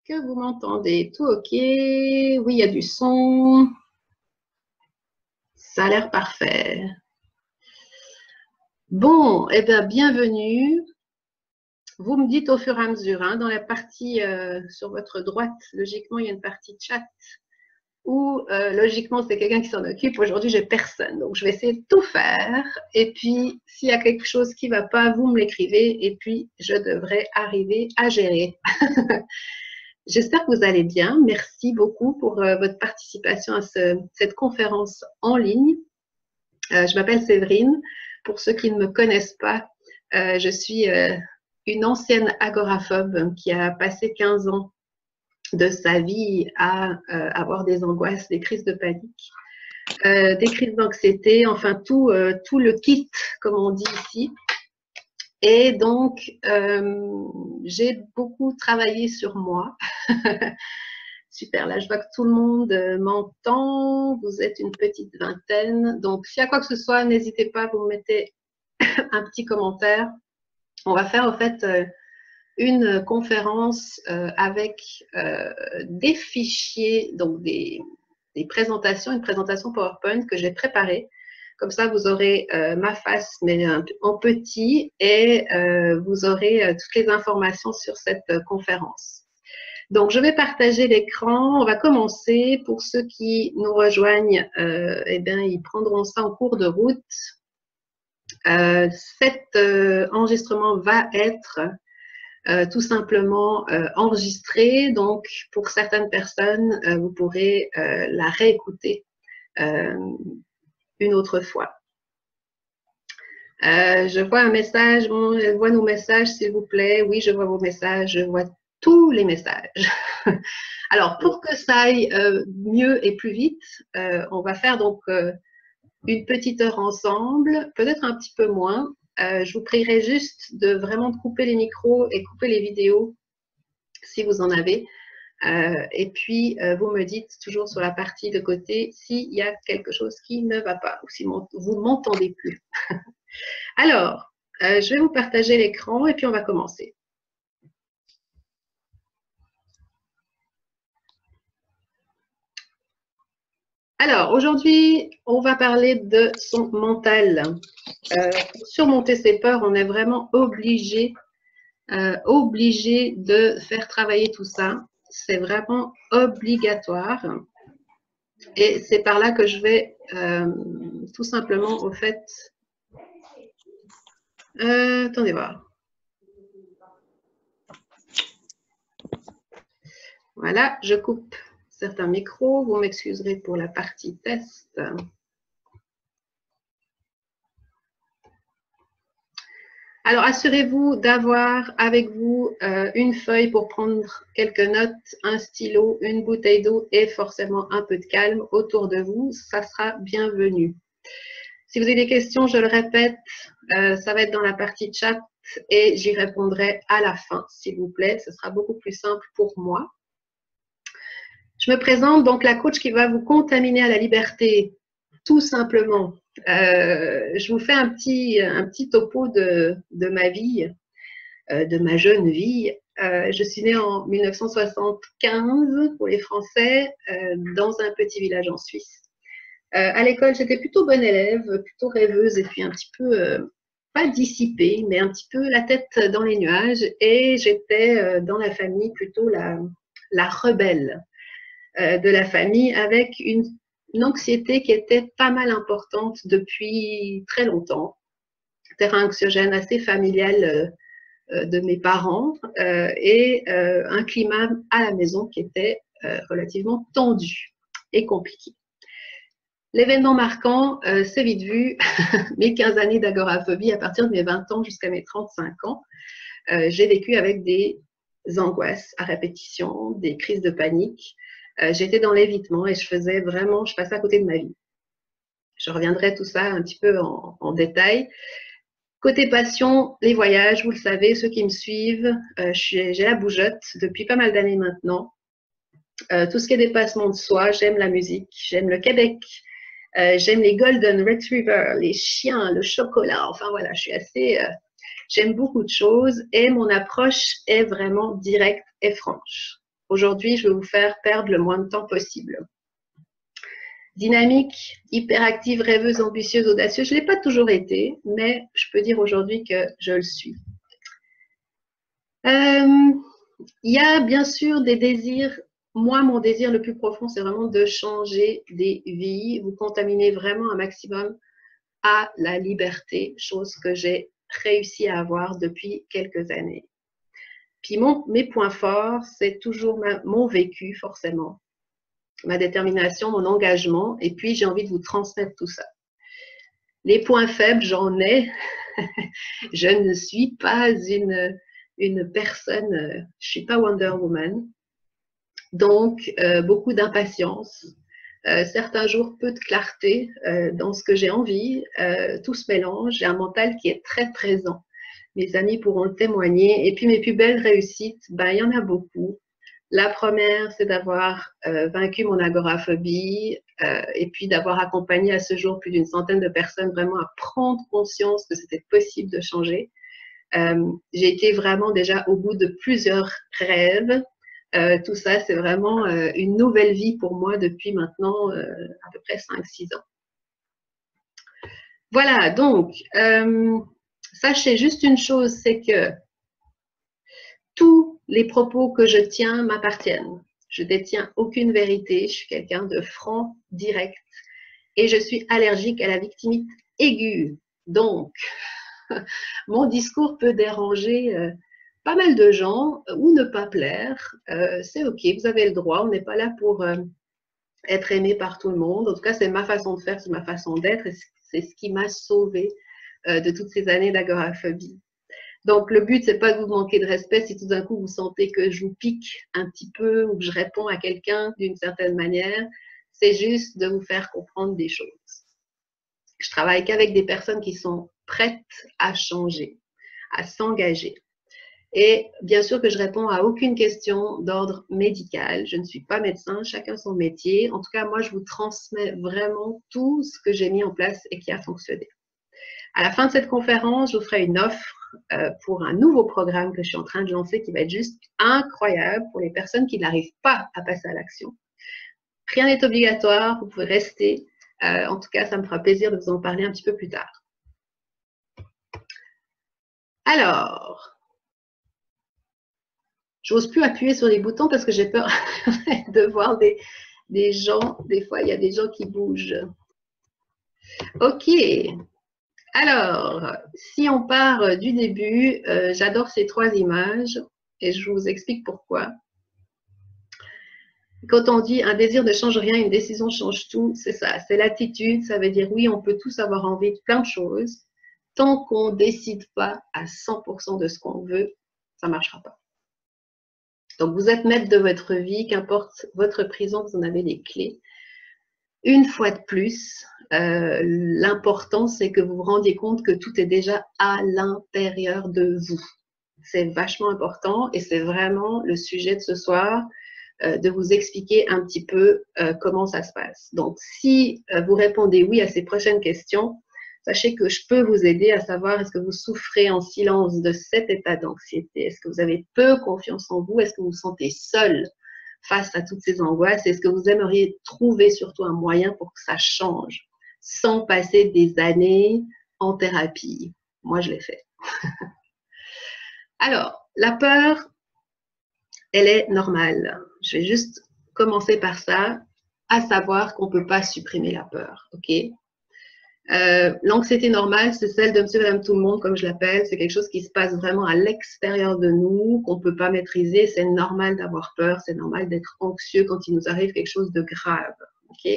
que vous m'entendez? Tout OK? Oui, il y a du son. Ça a l'air parfait. Bon, eh bien, bienvenue. Vous me dites au fur et à mesure, hein, dans la partie sur votre droite, logiquement, il y a une partie chat où logiquement, c'est quelqu'un qui s'en occupe. Aujourd'hui, j'ai personne. Donc, je vais essayer de tout faire. Et puis, s'il y a quelque chose qui ne va pas, vous me l'écrivez. Et puis, je devrais arriver à gérer. J'espère que vous allez bien. Merci beaucoup pour votre participation à cette conférence en ligne. Je m'appelle Séverine. Pour ceux qui ne me connaissent pas, je suis une ancienne agoraphobe qui a passé 15 ans de sa vie à avoir des angoisses, des crises de panique, des crises d'anxiété, enfin tout le kit, comme on dit ici. Et donc, j'ai beaucoup travaillé sur moi. Super, là je vois que tout le monde m'entend, vous êtes une petite vingtaine. Donc, s'il y a quoi que ce soit, n'hésitez pas, vous me mettez un petit commentaire. On va faire en fait une conférence avec des fichiers, donc des présentations, une présentation PowerPoint que j'ai préparée. Comme ça, vous aurez ma face, mais en petit, et vous aurez toutes les informations sur cette conférence. Donc, je vais partager l'écran. On va commencer. Pour ceux qui nous rejoignent, eh bien, ils prendront ça en cours de route. Cet enregistrement va être tout simplement enregistré. Donc, pour certaines personnes, vous pourrez la réécouter une autre fois. Je vois un message. Bon, je vois nos messages, s'il vous plaît. Oui, je vois vos messages. Je vois tous les messages. Alors, pour que ça aille mieux et plus vite, on va faire donc une petite heure ensemble, peut-être un petit peu moins. Je vous prierai juste de vraiment couper les micros et couper les vidéos si vous en avez. Et puis, vous me dites toujours sur la partie de côté s'il y a quelque chose qui ne va pas ou si vous ne m'entendez plus. Alors, je vais vous partager l'écran et puis on va commencer. Alors, aujourd'hui, on va parler de son mental. Pour surmonter ses peurs, on est vraiment obligé de faire travailler tout ça. C'est vraiment obligatoire. Et c'est par là que je vais tout simplement, au fait… attendez voir. Voilà, je coupe certains micros. Vous m'excuserez pour la partie test. Alors, assurez-vous d'avoir avec vous une feuille pour prendre quelques notes, un stylo, une bouteille d'eau et forcément un peu de calme autour de vous. Ça sera bienvenu. Si vous avez des questions, je le répète, ça va être dans la partie chat et j'y répondrai à la fin, s'il vous plaît. Ce sera beaucoup plus simple pour moi. Je me présente donc la coach qui va vous contaminer à la liberté, tout simplement. Je vous fais un petit topo de ma vie, de ma jeune vie. Je suis née en 1975 pour les Français, dans un petit village en Suisse. À l'école, j'étais plutôt bonne élève, plutôt rêveuse et puis un petit peu, pas dissipée, mais un petit peu la tête dans les nuages. Et j'étais dans la famille plutôt la rebelle de la famille avec une anxiété qui était pas mal importante depuis très longtemps. Terrain anxiogène assez familial de mes parents et un climat à la maison qui était relativement tendu et compliqué. L'événement marquant, c'est vite vu, mes 15 années d'agoraphobie à partir de mes 20 ans jusqu'à mes 35 ans. J'ai vécu avec des angoisses à répétition, des crises de panique. J'étais dans l'évitement et je passais à côté de ma vie. Je reviendrai tout ça un petit peu en détail. Côté passion, les voyages, vous le savez, ceux qui me suivent, j'ai la bougeotte depuis pas mal d'années maintenant. Tout ce qui est dépassement de soi, j'aime la musique, j'aime le Québec, j'aime les Golden Retriever, les chiens, le chocolat, enfin voilà, je suis assez… j'aime beaucoup de choses et mon approche est vraiment directe et franche. Aujourd'hui, je vais vous faire perdre le moins de temps possible. Dynamique, hyperactive, rêveuse, ambitieuse, audacieuse, je ne l'ai pas toujours été, mais je peux dire aujourd'hui que je le suis. Il y a bien sûr des désirs. Moi, mon désir le plus profond, c'est vraiment de changer des vies, vous contaminer vraiment un maximum à la liberté, chose que j'ai réussi à avoir depuis quelques années. Puis mes points forts, c'est toujours mon vécu, forcément, ma détermination, mon engagement, et puis j'ai envie de vous transmettre tout ça. Les points faibles, j'en ai. Je ne suis pas une personne, je suis pas Wonder Woman. Donc, beaucoup d'impatience. Certains jours, peu de clarté dans ce que j'ai envie. Tout se mélange. J'ai un mental qui est très présent. Mes amis pourront le témoigner. Et puis, mes plus belles réussites, ben, il y en a beaucoup. La première, c'est d'avoir vaincu mon agoraphobie et puis d'avoir accompagné à ce jour plus d'une centaine de personnes vraiment à prendre conscience que c'était possible de changer. J'ai été vraiment déjà au bout de plusieurs rêves. Tout ça, c'est vraiment une nouvelle vie pour moi depuis maintenant à peu près 5-6 ans. Voilà, donc, sachez juste une chose, c'est que tous les propos que je tiens m'appartiennent. Je détiens aucune vérité, je suis quelqu'un de franc, direct, et je suis allergique à la victimite aiguë. Donc, mon discours peut déranger pas mal de gens ou ne pas plaire. C'est OK, vous avez le droit, on n'est pas là pour être aimé par tout le monde. En tout cas, c'est ma façon de faire, c'est ma façon d'être, et c'est ce qui m'a sauvée de toutes ces années d'agoraphobie. Donc, le but, c'est pas de vous manquer de respect si tout d'un coup vous sentez que je vous pique un petit peu ou que je réponds à quelqu'un d'une certaine manière. C'est juste de vous faire comprendre des choses. Je travaille qu'avec des personnes qui sont prêtes à changer, à s'engager. Et bien sûr que je réponds à aucune question d'ordre médical. Je ne suis pas médecin, chacun son métier. En tout cas, moi, je vous transmets vraiment tout ce que j'ai mis en place et qui a fonctionné. À la fin de cette conférence, je vous ferai une offre pour un nouveau programme que je suis en train de lancer qui va être juste incroyable pour les personnes qui n'arrivent pas à passer à l'action. Rien n'est obligatoire, vous pouvez rester. En tout cas, ça me fera plaisir de vous en parler un petit peu plus tard. Alors, j'ose plus appuyer sur les boutons parce que j'ai peur de voir des gens. Des fois, il y a des gens qui bougent. OK. Alors, si on part du début, j'adore ces 3 images et je vous explique pourquoi. Quand on dit un désir ne change rien, une décision change tout, c'est ça, c'est l'attitude. Ça veut dire oui, on peut tous avoir envie de plein de choses. Tant qu'on ne décide pas à 100% de ce qu'on veut, ça ne marchera pas. Donc, vous êtes maître de votre vie, qu'importe votre prison, vous en avez les clés. Une fois de plus, l'important, c'est que vous vous rendiez compte que tout est déjà à l'intérieur de vous. C'est vachement important et c'est vraiment le sujet de ce soir, de vous expliquer un petit peu comment ça se passe. Donc, si vous répondez oui à ces prochaines questions, sachez que je peux vous aider à savoir est-ce que vous souffrez en silence de cet état d'anxiété, est-ce que vous avez peu confiance en vous, est-ce que vous vous sentez seul face à toutes ces angoisses, est-ce que vous aimeriez trouver surtout un moyen pour que ça change, sans passer des années en thérapie. Moi, je l'ai fait. Alors, la peur, elle est normale. Je vais juste commencer par ça, à savoir qu'on ne peut pas supprimer la peur, ok? L'anxiété normale, c'est celle de monsieur, madame, tout le monde, comme je l'appelle. C'est quelque chose qui se passe vraiment à l'extérieur de nous, qu'on ne peut pas maîtriser. C'est normal d'avoir peur, c'est normal d'être anxieux quand il nous arrive quelque chose de grave, ok?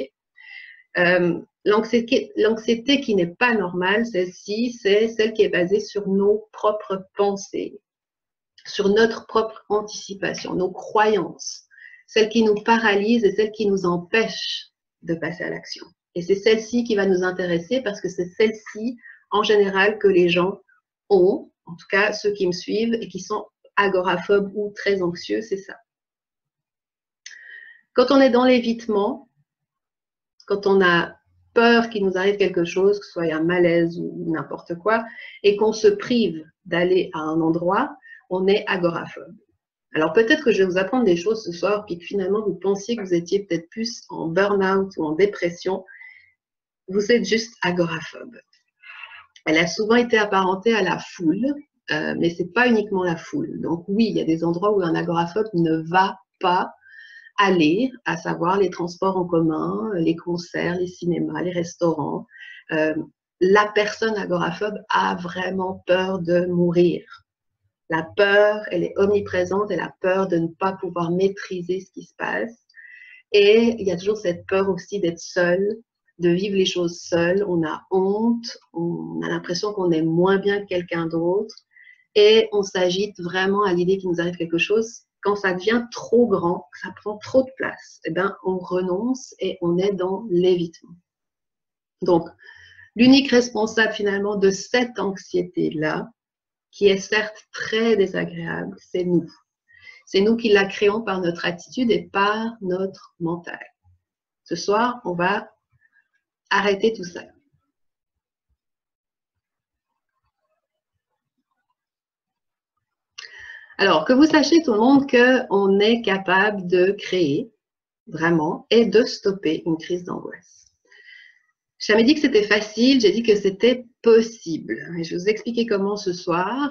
L'anxiété qui n'est pas normale, celle-ci, c'est celle qui est basée sur nos propres pensées, sur notre propre anticipation, nos croyances, celle qui nous paralyse et celle qui nous empêche de passer à l'action. Et c'est celle-ci qui va nous intéresser parce que c'est celle-ci, en général, que les gens ont, en tout cas ceux qui me suivent et qui sont agoraphobes ou très anxieux, c'est ça. Quand on est dans l'évitement, quand on a peur qu'il nous arrive quelque chose, que ce soit un malaise ou n'importe quoi, et qu'on se prive d'aller à un endroit, on est agoraphobe. Alors peut-être que je vais vous apprendre des choses ce soir, puis que finalement vous pensiez que vous étiez peut-être plus en burn-out ou en dépression. Vous êtes juste agoraphobe. Elle a souvent été apparentée à la foule, mais c'est pas uniquement la foule. Donc oui, il y a des endroits où un agoraphobe ne va pas aller, à savoir les transports en commun, les concerts, les cinémas, les restaurants. La personne agoraphobe a vraiment peur de mourir. La peur, elle est omniprésente, elle a peur de ne pas pouvoir maîtriser ce qui se passe. Et il y a toujours cette peur aussi d'être seule, de vivre les choses seule. On a honte, on a l'impression qu'on est moins bien que quelqu'un d'autre. Et on s'agite vraiment à l'idée qu'il nous arrive quelque chose. Quand ça devient trop grand, que ça prend trop de place, eh ben, on renonce et on est dans l'évitement. Donc, l'unique responsable finalement de cette anxiété-là, qui est certes très désagréable, c'est nous. C'est nous qui la créons par notre attitude et par notre mental. Ce soir, on va arrêter tout ça. Alors, que vous sachiez tout le monde qu'on est capable de créer, vraiment, et de stopper une crise d'angoisse. Je n'avais dit que c'était facile, j'ai dit que c'était possible. Et je vais vous expliquer comment ce soir.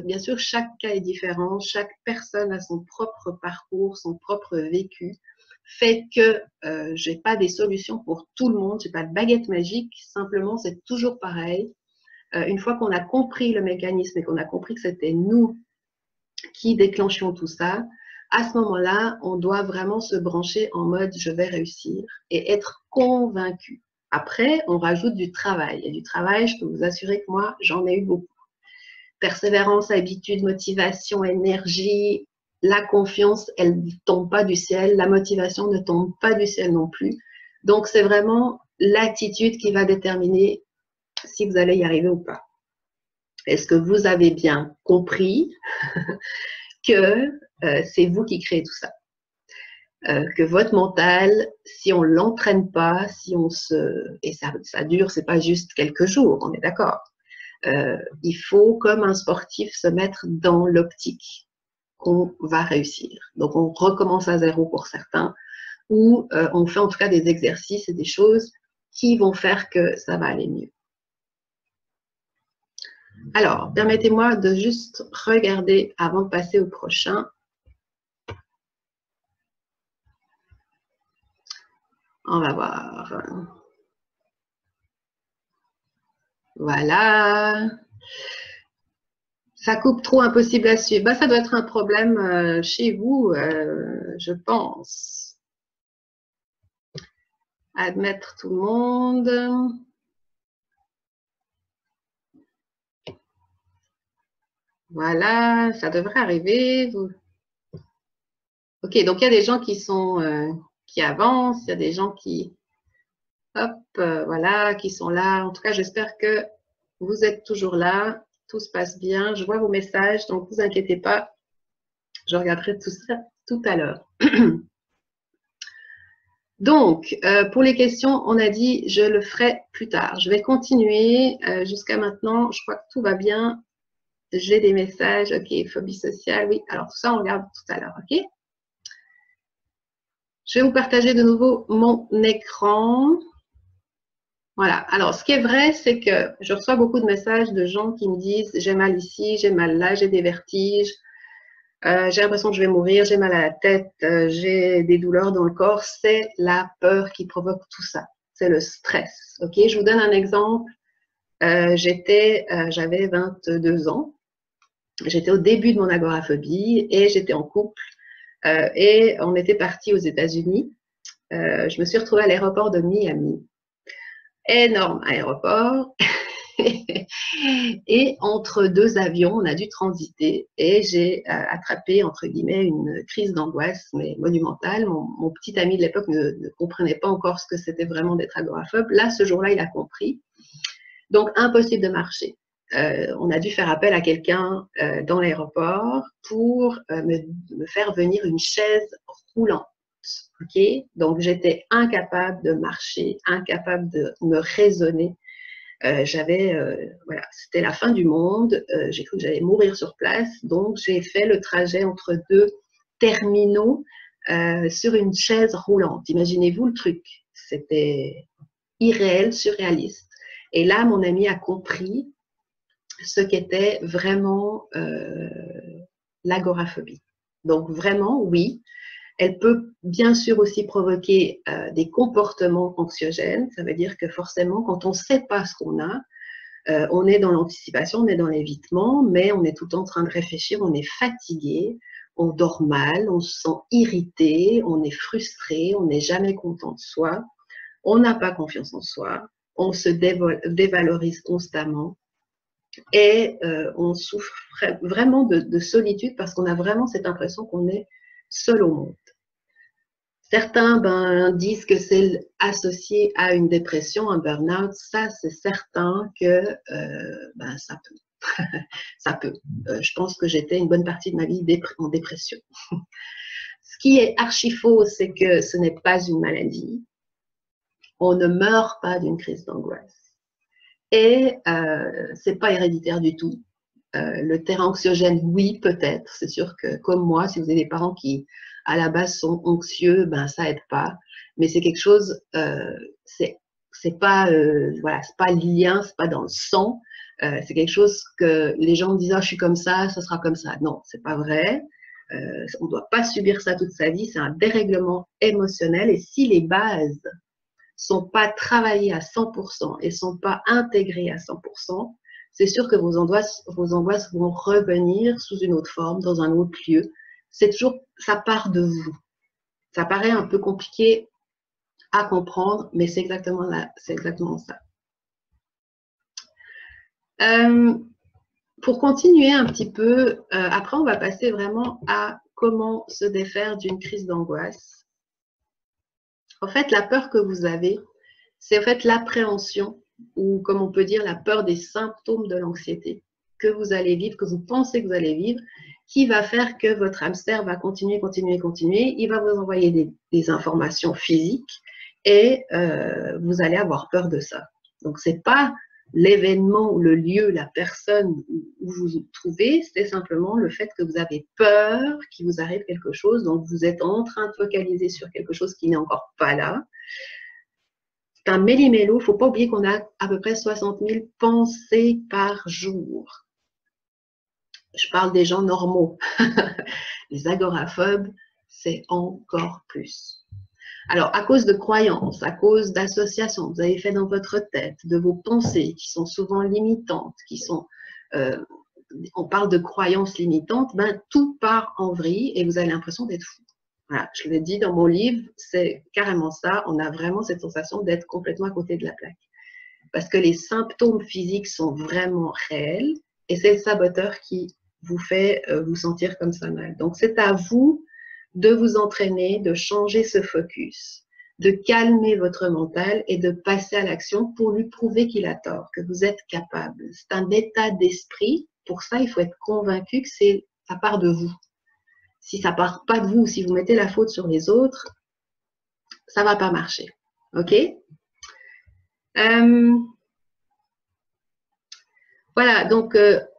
Bien sûr, chaque cas est différent, chaque personne a son propre parcours, son propre vécu, fait que je n'ai pas des solutions pour tout le monde, je n'ai pas de baguette magique, simplement c'est toujours pareil. Une fois qu'on a compris le mécanisme et qu'on a compris que c'était nous qui déclenchions tout ça, à ce moment-là, on doit vraiment se brancher en mode je vais réussir et être convaincu. Après, on rajoute du travail. Et du travail, je peux vous assurer que moi, j'en ai eu beaucoup. Persévérance, habitude, motivation, énergie, la confiance, elle ne tombe pas du ciel. La motivation ne tombe pas du ciel non plus. Donc, c'est vraiment l'attitude qui va déterminer si vous allez y arriver ou pas. Est-ce que vous avez bien compris que c'est vous qui créez tout ça? Que votre mental, si on l'entraîne pas, si on se et ça dure, c'est pas juste quelques jours, on est d'accord. Il faut, comme un sportif, se mettre dans l'optique qu'on va réussir. Donc on recommence à zéro pour certains, ou on fait en tout cas des exercices et des choses qui vont faire que ça va aller mieux. Alors, permettez-moi de juste regarder avant de passer au prochain. On va voir. Voilà. Ça coupe trop, impossible à suivre. Bah, ça doit être un problème chez vous, je pense. Admettre tout le monde. Voilà, ça devrait arriver. Ok, donc il y a des gens qui sont qui avancent, il y a des gens qui, hop, voilà, qui sont là. En tout cas, j'espère que vous êtes toujours là. Tout se passe bien. Je vois vos messages, donc ne vous inquiétez pas. Je regarderai tout ça tout à l'heure. Donc, pour les questions, on a dit je le ferai plus tard. Je vais continuer. Jusqu'à maintenant, je crois que tout va bien. J'ai des messages. Ok, phobie sociale. Oui, alors tout ça, on regarde tout à l'heure. Ok. Je vais vous partager de nouveau mon écran. Voilà. Alors, ce qui est vrai, c'est que je reçois beaucoup de messages de gens qui me disent j'ai mal ici, j'ai mal là, j'ai des vertiges, j'ai l'impression que je vais mourir, j'ai mal à la tête, j'ai des douleurs dans le corps. C'est la peur qui provoque tout ça. C'est le stress. Ok. Je vous donne un exemple. J'avais 22 ans. J'étais au début de mon agoraphobie et j'étais en couple et on était partis aux États-Unis. Je me suis retrouvée à l'aéroport de Miami. Énorme aéroport. Et entre deux avions, on a dû transiter et j'ai attrapé, entre guillemets, une crise d'angoisse, mais monumentale. Mon petit ami de l'époque ne comprenait pas encore ce que c'était vraiment d'être agoraphobe. Là, ce jour-là, il a compris. Donc, impossible de marcher. On a dû faire appel à quelqu'un dans l'aéroport pour me faire venir une chaise roulante. Okay. Donc, j'étais incapable de marcher, incapable de me raisonner. Voilà, c'était la fin du monde, j'ai cru que j'allais mourir sur place, donc j'ai fait le trajet entre deux terminaux sur une chaise roulante. Imaginez-vous le truc, c'était irréel, surréaliste. Et là, mon ami a compris ce qu'était vraiment l'agoraphobie. Donc vraiment, oui, elle peut bien sûr aussi provoquer des comportements anxiogènes. Ça veut dire que forcément, quand on ne sait pas ce qu'on a, on est dans l'anticipation, on est dans l'évitement, mais on est tout le temps en train de réfléchir, on est fatigué, on dort mal, on se sent irrité, on est frustré, on n'est jamais content de soi, on n'a pas confiance en soi, on se dévalorise constamment et on souffre vraiment de solitude parce qu'on a vraiment cette impression qu'on est seul au monde. Certains disent que c'est associé à une dépression, un burn-out. Ça, c'est certain que ça peut. Ça peut. Je pense que j'étais une bonne partie de ma vie en dépression. Ce qui est archi faux, c'est que ce n'est pas une maladie. On ne meurt pas d'une crise d'angoisse. Et c'est pas héréditaire du tout. Le terrain anxiogène, oui, peut-être. C'est sûr que, comme moi, si vous avez des parents qui, à la base, sont anxieux, ça aide pas. Mais c'est quelque chose, c'est pas, voilà, c'est pas lien, c'est pas dans le sang. C'est quelque chose que les gens disent, ah, je suis comme ça sera comme ça. Non, c'est pas vrai. On ne doit pas subir ça toute sa vie. C'est un dérèglement émotionnel. Et si les bases sont pas travaillées à 100% et sont pas intégrées à 100%, c'est sûr que vos angoisses vont revenir sous une autre forme, dans un autre lieu. C'est toujours, ça part de vous. Ça paraît un peu compliqué à comprendre, mais c'est exactement ça. Pour continuer un petit peu, après on va passer vraiment à comment se défaire d'une crise d'angoisse. En fait, la peur que vous avez, c'est en fait l'appréhension, ou comme on peut dire, la peur des symptômes de l'anxiété que vous allez vivre, que vous pensez que vous allez vivre, qui va faire que votre hamster va continuer. Il va vous envoyer des informations physiques et vous allez avoir peur de ça. Donc, ce n'est pas l'événement ou le lieu, la personne où vous vous trouvez, c'est simplement le fait que vous avez peur qu'il vous arrive quelque chose, donc vous êtes en train de focaliser sur quelque chose qui n'est encore pas là. C'est un méli-mélo, il ne faut pas oublier qu'on a à peu près 60 000 pensées par jour. Je parle des gens normaux. Les agoraphobes, c'est encore plus. Alors, à cause de croyances, à cause d'associations que vous avez faites dans votre tête, de vos pensées qui sont souvent limitantes, on parle de croyances limitantes, tout part en vrille et vous avez l'impression d'être fou. Voilà, je l'ai dit dans mon livre, c'est carrément ça, on a vraiment cette sensation d'être complètement à côté de la plaque. Parce que les symptômes physiques sont vraiment réels et c'est le saboteur qui vous fait vous sentir comme ça mal. Donc, c'est à vous de vous entraîner, de changer ce focus, de calmer votre mental et de passer à l'action pour lui prouver qu'il a tort, que vous êtes capable. C'est un état d'esprit. Pour ça, il faut être convaincu que ça part de vous. Si ça part pas de vous, si vous mettez la faute sur les autres, ça va pas marcher. OK? Voilà, donc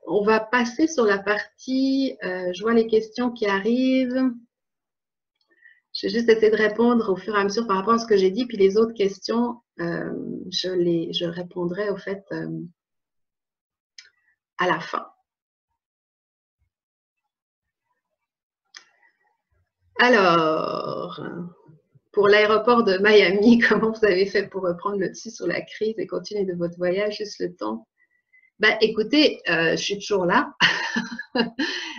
on va passer sur la partie, je vois les questions qui arrivent. Je vais juste essayer de répondre au fur et à mesure par rapport à ce que j'ai dit, puis les autres questions, je répondrai au fait à la fin. Alors, pour l'aéroport de Miami, comment vous avez fait pour reprendre le dessus sur la crise et continuer de votre voyage juste le temps? Écoutez, je suis toujours là.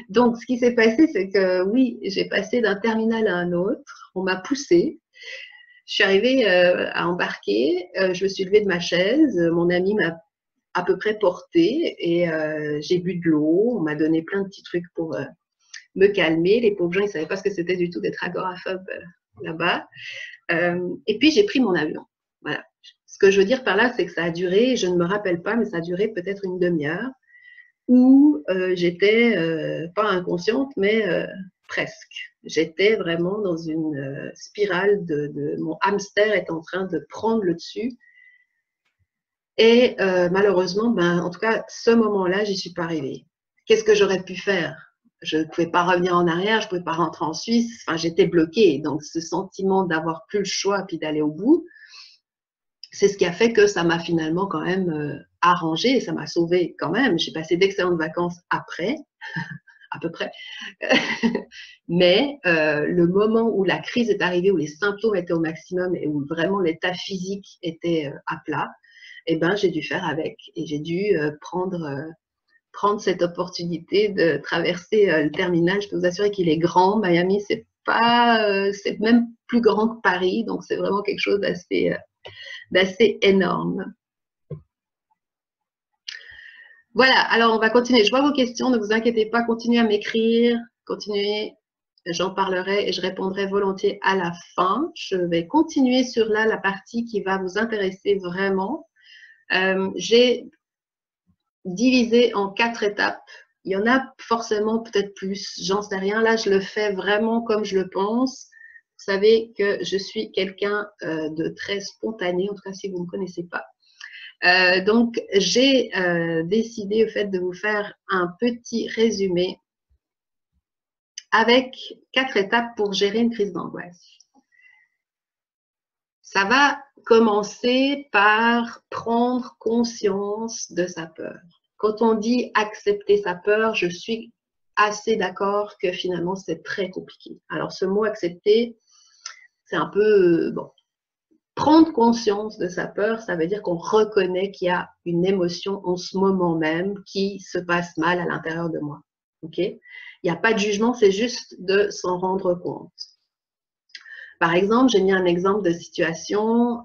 Donc, ce qui s'est passé, c'est que oui, j'ai passé d'un terminal à un autre. On m'a poussée. Je suis arrivée à embarquer. Je me suis levée de ma chaise. Mon ami m'a à peu près portée et j'ai bu de l'eau. On m'a donné plein de petits trucs pour me calmer. Les pauvres gens, ils ne savaient pas ce que c'était du tout d'être agoraphobe là-bas. Et puis, j'ai pris mon avion. Voilà. Ce que je veux dire par là, c'est que ça a duré, je ne me rappelle pas, mais ça a duré peut-être une demi-heure où j'étais pas inconsciente, mais presque. J'étais vraiment dans une spirale de mon hamster est en train de prendre le dessus. Et malheureusement, en tout cas, ce moment-là, j'y suis pas arrivée. Qu'est-ce que j'aurais pu faire? Je ne pouvais pas revenir en arrière, je ne pouvais pas rentrer en Suisse. Enfin, j'étais bloquée. Donc, ce sentiment d'avoir plus le choix puis d'aller au bout, c'est ce qui a fait que ça m'a finalement quand même arrangé, ça m'a sauvée quand même. J'ai passé d'excellentes vacances après, à peu près. Mais le moment où la crise est arrivée, où les symptômes étaient au maximum et où vraiment l'état physique était à plat, eh ben, j'ai dû faire avec et j'ai dû prendre cette opportunité de traverser le terminal. Je peux vous assurer qu'il est grand. Miami, c'est pas, c'est même plus grand que Paris, donc c'est vraiment quelque chose d'assez énorme. Voilà, alors on va continuer. Je vois vos questions, ne vous inquiétez pas, continuez à m'écrire, continuez, j'en parlerai et je répondrai volontiers à la fin. Je vais continuer sur là la partie qui va vous intéresser vraiment. J'ai divisé en 4 étapes. Il y en a forcément peut-être plus, j'en sais rien. Là, je le fais vraiment comme je le pense. Vous savez que je suis quelqu'un de très spontané, en tout cas si vous ne me connaissez pas. Donc, j'ai décidé au fait de vous faire un petit résumé avec 4 étapes pour gérer une crise d'angoisse. Ça va commencer par prendre conscience de sa peur. Quand on dit accepter sa peur, je suis assez d'accord que finalement c'est très compliqué. Alors ce mot accepter, c'est un peu, bon, prendre conscience de sa peur, ça veut dire qu'on reconnaît qu'il y a une émotion en ce moment même qui se passe mal à l'intérieur de moi. Ok? Il n'y a pas de jugement, c'est juste de s'en rendre compte. Par exemple, j'ai mis un exemple de situation.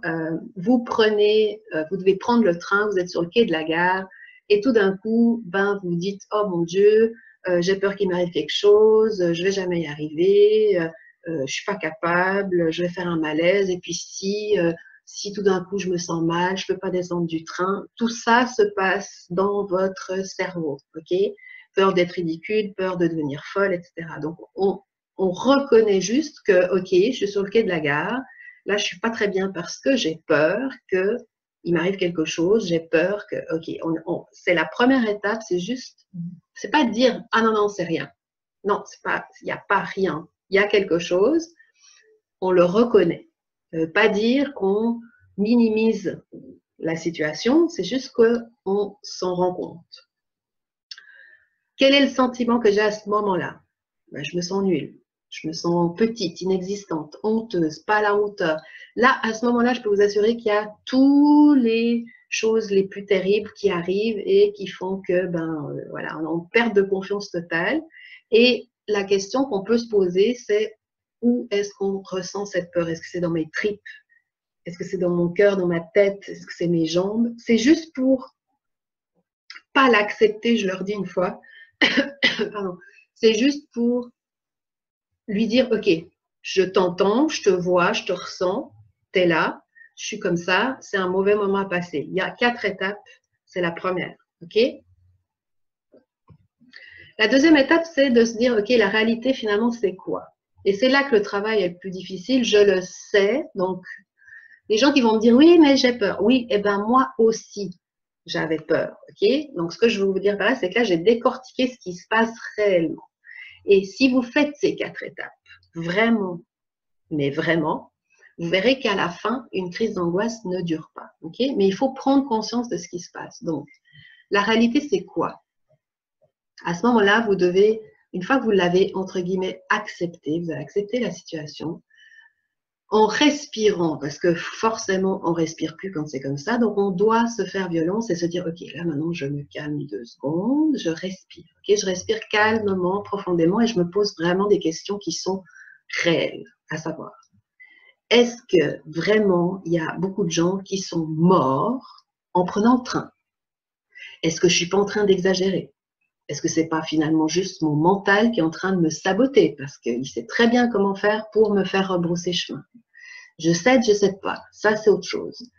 Vous devez prendre le train, vous êtes sur le quai de la gare, et tout d'un coup, vous dites, oh mon Dieu, j'ai peur qu'il m'arrive quelque chose, je vais jamais y arriver, je suis pas capable, je vais faire un malaise. Et puis si tout d'un coup je me sens mal, je peux pas descendre du train. Tout ça se passe dans votre cerveau, ok? Peur d'être ridicule, peur de devenir folle, etc. Donc on reconnaît juste que, ok, je suis sur le quai de la gare, là je suis pas très bien parce que j'ai peur que il m'arrive quelque chose, j'ai peur que, ok, c'est la première étape, c'est juste, c'est pas de dire, ah non, non, c'est rien. Non, c'est pas, il n'y a pas rien. Il y a quelque chose, on le reconnaît. Ça veut pas dire qu'on minimise la situation, c'est juste qu'on s'en rend compte. Quel est le sentiment que j'ai à ce moment-là? Je me sens nulle. Je me sens petite, inexistante, honteuse, pas à la hauteur. Là, à ce moment-là, je peux vous assurer qu'il y a toutes les choses les plus terribles qui arrivent et qui font que, voilà, on est en perte de confiance totale. Et la question qu'on peut se poser, c'est où est-ce qu'on ressent cette peur? Est-ce que c'est dans mes tripes? Est-ce que c'est dans mon cœur, dans ma tête? Est-ce que c'est mes jambes? C'est juste pour pas l'accepter, je leur dis une fois. Pardon. C'est juste pour lui dire, ok, je t'entends, je te vois, je te ressens, tu es là, je suis comme ça, c'est un mauvais moment à passer. Il y a 4 étapes, c'est la première, ok? La deuxième étape, c'est de se dire, ok, la réalité finalement, c'est quoi? Et c'est là que le travail est le plus difficile, je le sais. Donc, les gens qui vont me dire, oui, mais j'ai peur. Oui, et ben moi aussi, j'avais peur, ok? Donc, ce que je veux vous dire par là, c'est que là, j'ai décortiqué ce qui se passe réellement. Et si vous faites ces 4 étapes, vraiment, mais vraiment, vous verrez qu'à la fin, une crise d'angoisse ne dure pas. Okay? Mais il faut prendre conscience de ce qui se passe. Donc, la réalité, c'est quoi? À ce moment-là, vous devez, une fois que vous l'avez, entre guillemets, accepté, vous avez accepté la situation, en respirant, parce que forcément, on ne respire plus quand c'est comme ça, donc on doit se faire violence et se dire, ok, là maintenant, je me calme 2 secondes, je respire. Okay? Je respire calmement, profondément, et je me pose vraiment des questions qui sont réelles, à savoir, est-ce que vraiment il y a beaucoup de gens qui sont morts en prenant le train? Est-ce que je ne suis pas en train d'exagérer? Est-ce que ce n'est pas finalement juste mon mental qui est en train de me saboter parce qu'il sait très bien comment faire pour me faire rebrousser chemin? Je cède, je ne cède pas. Ça, c'est autre chose.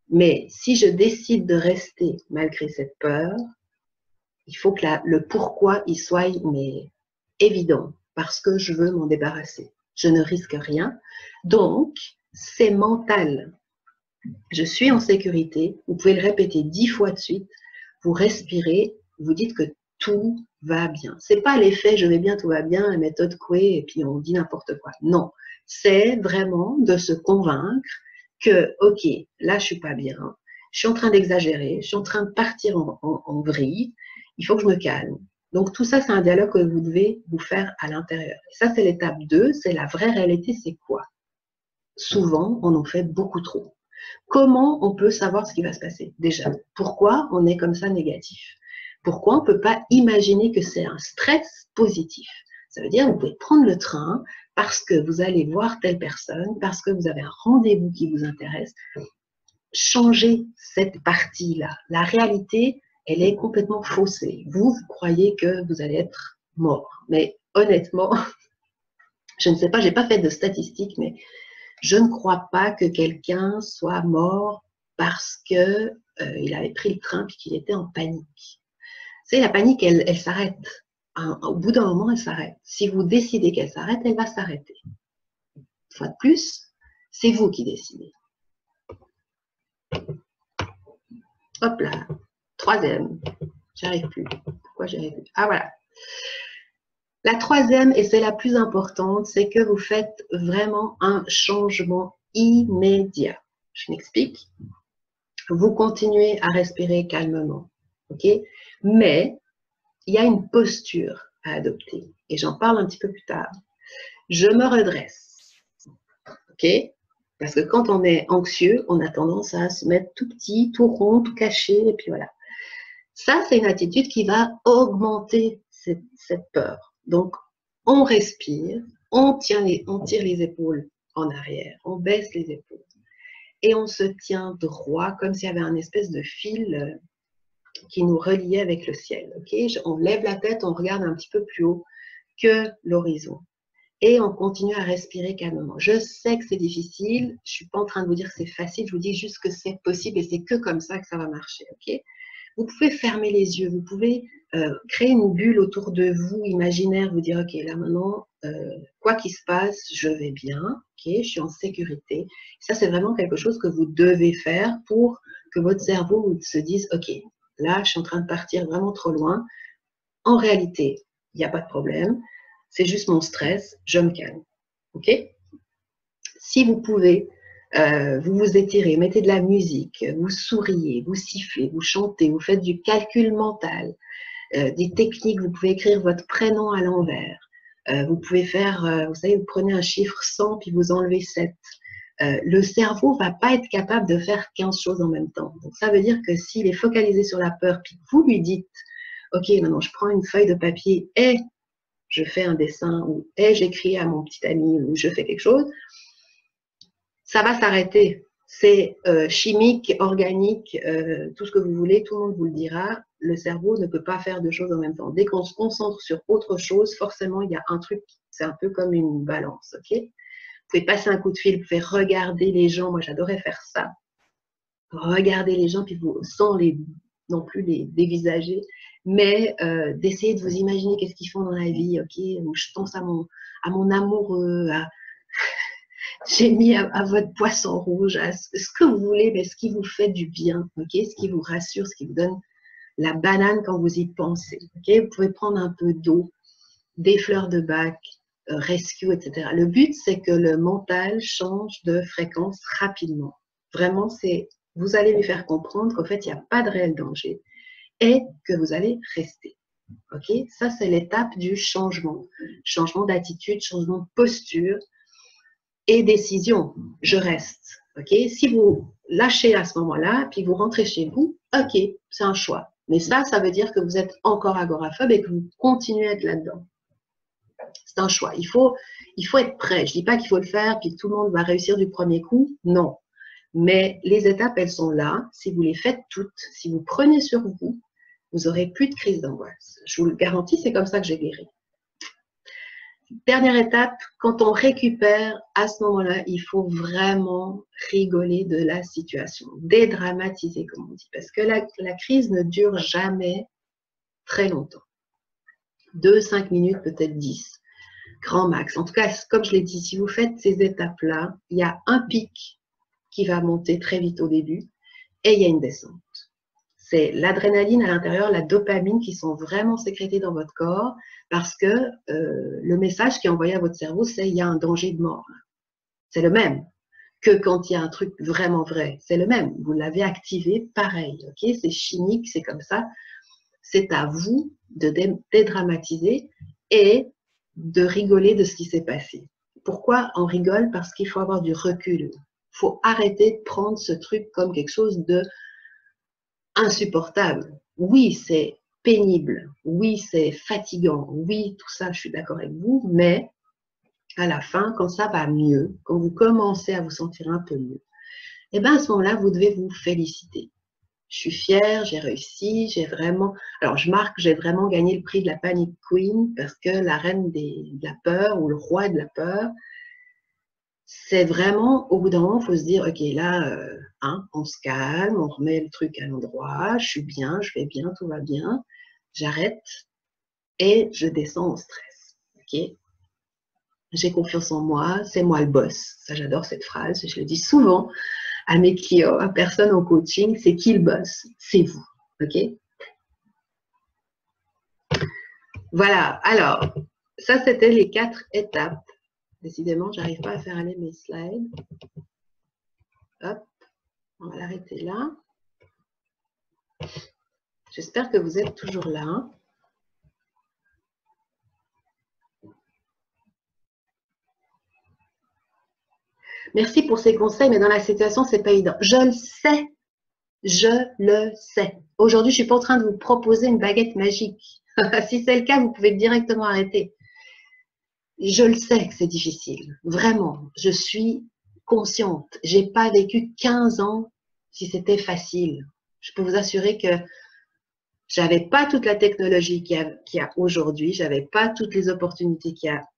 Mais si je décide de rester malgré cette peur, il faut que le pourquoi il soit évident parce que je veux m'en débarrasser. Je ne risque rien. Donc, c'est mental. Je suis en sécurité. Vous pouvez le répéter 10 fois de suite. Vous respirez, vous dites que tout va bien. C'est pas l'effet je vais bien, tout va bien, la méthode Coué et puis on dit n'importe quoi. Non, c'est vraiment de se convaincre que ok, là je suis pas bien, je suis en train d'exagérer, je suis en train de partir en vrille, il faut que je me calme. Donc tout ça c'est un dialogue que vous devez vous faire à l'intérieur. Et ça c'est l'étape 2, c'est la vraie réalité, c'est quoi? Souvent on en fait beaucoup trop. Comment on peut savoir ce qui va se passer? Déjà, pourquoi on est comme ça négatif? Pourquoi on ne peut pas imaginer que c'est un stress positif? Ça veut dire que vous pouvez prendre le train parce que vous allez voir telle personne, parce que vous avez un rendez-vous qui vous intéresse. Changez cette partie-là. La réalité, elle est complètement faussée. Vous croyez que vous allez être mort. Mais honnêtement, je ne sais pas, je n'ai pas fait de statistiques, mais je ne crois pas que quelqu'un soit mort parce que il avait pris le train et qu'il était en panique. C'est la panique, elle s'arrête. Au bout d'un moment, elle s'arrête. Si vous décidez qu'elle s'arrête, elle va s'arrêter. Une fois de plus, c'est vous qui décidez. Hop là, troisième. J'arrive plus. Pourquoi j'arrive plus? Ah voilà. La troisième, et c'est la plus importante, c'est que vous faites vraiment un changement immédiat. Je m'explique. Vous continuez à respirer calmement, ok? Mais il y a une posture à adopter, et j'en parle un petit peu plus tard. Je me redresse, ok? Parce que quand on est anxieux, on a tendance à se mettre tout petit, tout rond, tout caché, et puis voilà. Ça, c'est une attitude qui va augmenter cette peur. Donc, on respire, on tire les épaules en arrière, on baisse les épaules. Et on se tient droit comme s'il y avait un espèce de fil qui nous reliait avec le ciel. Okay, on lève la tête, on regarde un petit peu plus haut que l'horizon. Et on continue à respirer calmement. Je sais que c'est difficile, je ne suis pas en train de vous dire que c'est facile, je vous dis juste que c'est possible et c'est que comme ça que ça va marcher. Okay, vous pouvez fermer les yeux, vous pouvez créer une bulle autour de vous, imaginaire, vous dire, ok, là maintenant, quoi qu'il se passe, je vais bien, ok, je suis en sécurité. Ça, c'est vraiment quelque chose que vous devez faire pour que votre cerveau se dise, ok, là, je suis en train de partir vraiment trop loin. En réalité, il n'y a pas de problème, c'est juste mon stress, je me calme, ok? Si vous pouvez, vous vous étirez, mettez de la musique, vous souriez, vous sifflez, vous chantez, vous faites du calcul mental, des techniques, vous pouvez écrire votre prénom à l'envers, vous pouvez faire, vous savez, vous prenez un chiffre 100 puis vous enlevez 7. Le cerveau ne va pas être capable de faire 15 choses en même temps. Donc ça veut dire que s'il est focalisé sur la peur, puis vous lui dites, ok, maintenant je prends une feuille de papier et je fais un dessin, ou et j'écris à mon petit ami, ou je fais quelque chose, ça va s'arrêter. C'est chimique, organique, tout ce que vous voulez, tout le monde vous le dira. Le cerveau ne peut pas faire deux choses en même temps. Dès qu'on se concentre sur autre chose, forcément, il y a un truc, c'est un peu comme une balance, ok? Vous pouvez passer un coup de fil, vous pouvez regarder les gens. Moi, j'adorais faire ça. Regarder les gens, puis vous, sans non plus les dévisager, mais d'essayer de vous imaginer qu'est-ce qu'ils font dans la vie, ok? Ou je pense à mon amoureux, j'ai mis à votre poisson rouge, à ce que vous voulez, mais ce qui vous fait du bien, ok? Ce qui vous rassure, ce qui vous donne la banane quand vous y pensez, ok? Vous pouvez prendre un peu d'eau, des fleurs de bac, rescue, etc. Le but, c'est que le mental change de fréquence rapidement. Vraiment, vous allez lui faire comprendre qu'en fait, il n'y a pas de réel danger et que vous allez rester. Ok? Ça, c'est l'étape du changement. Changement d'attitude, changement de posture et décision. Je reste. Ok? Si vous lâchez à ce moment-là, puis vous rentrez chez vous, ok, c'est un choix. Mais ça veut dire que vous êtes encore agoraphobe et que vous continuez à être là-dedans. C'est un choix. Il faut être prêt. Je ne dis pas qu'il faut le faire puis que tout le monde va réussir du premier coup. Non. Mais les étapes, elles sont là. Si vous les faites toutes, si vous prenez sur vous, vous n'aurez plus de crise d'angoisse. Je vous le garantis, c'est comme ça que j'ai guéri. Dernière étape, quand on récupère, à ce moment-là, il faut vraiment rigoler de la situation, dédramatiser, comme on dit, parce que la crise ne dure jamais très longtemps. 2, 5 minutes, peut-être 10. Grand max. En tout cas, comme je l'ai dit, si vous faites ces étapes-là, il y a un pic qui va monter très vite au début et il y a une descente. C'est l'adrénaline à l'intérieur, la dopamine qui sont vraiment sécrétées dans votre corps parce que le message qui est envoyé à votre cerveau, c'est il y a un danger de mort. C'est le même que quand il y a un truc vraiment vrai. C'est le même. Vous l'avez activé pareil. Ok, c'est chimique, c'est comme ça. C'est à vous de dédramatiser et de rigoler de ce qui s'est passé. Pourquoi on rigole? Parce qu'il faut avoir du recul. Il faut arrêter de prendre ce truc comme quelque chose de insupportable. Oui, c'est pénible. Oui, c'est fatigant. Oui, tout ça, je suis d'accord avec vous. Mais à la fin, quand ça va mieux, quand vous commencez à vous sentir un peu mieux, et bien à ce moment-là, vous devez vous féliciter. Je suis fière, j'ai réussi, j'ai vraiment... Alors, je marque, j'ai vraiment gagné le prix de la Panic Queen parce que la reine de la peur ou le roi de la peur, c'est vraiment, au bout d'un moment, il faut se dire, ok, là, on se calme, on remet le truc à l'endroit, je suis bien, je vais bien, tout va bien, j'arrête et je descends au stress. Ok, j'ai confiance en moi, c'est moi le boss. Ça, j'adore cette phrase, je le dis souvent à mes clients, à personne en coaching, c'est qui le boss? C'est vous. Ok? Voilà. Alors, ça, c'était les 4 étapes. Décidément, j'arrive pas à faire aller mes slides. Hop, on va l'arrêter là. J'espère que vous êtes toujours là. Merci pour ces conseils, mais dans la situation, c'est pas évident. Je le sais. Je le sais. Aujourd'hui, je suis pas en train de vous proposer une baguette magique. Si c'est le cas, vous pouvez directement arrêter. Je le sais que c'est difficile. Vraiment. Je suis consciente. J'ai pas vécu 15 ans si c'était facile. Je peux vous assurer que j'avais pas toute la technologie qu'il y a aujourd'hui. J'avais pas toutes les opportunités qu'il y a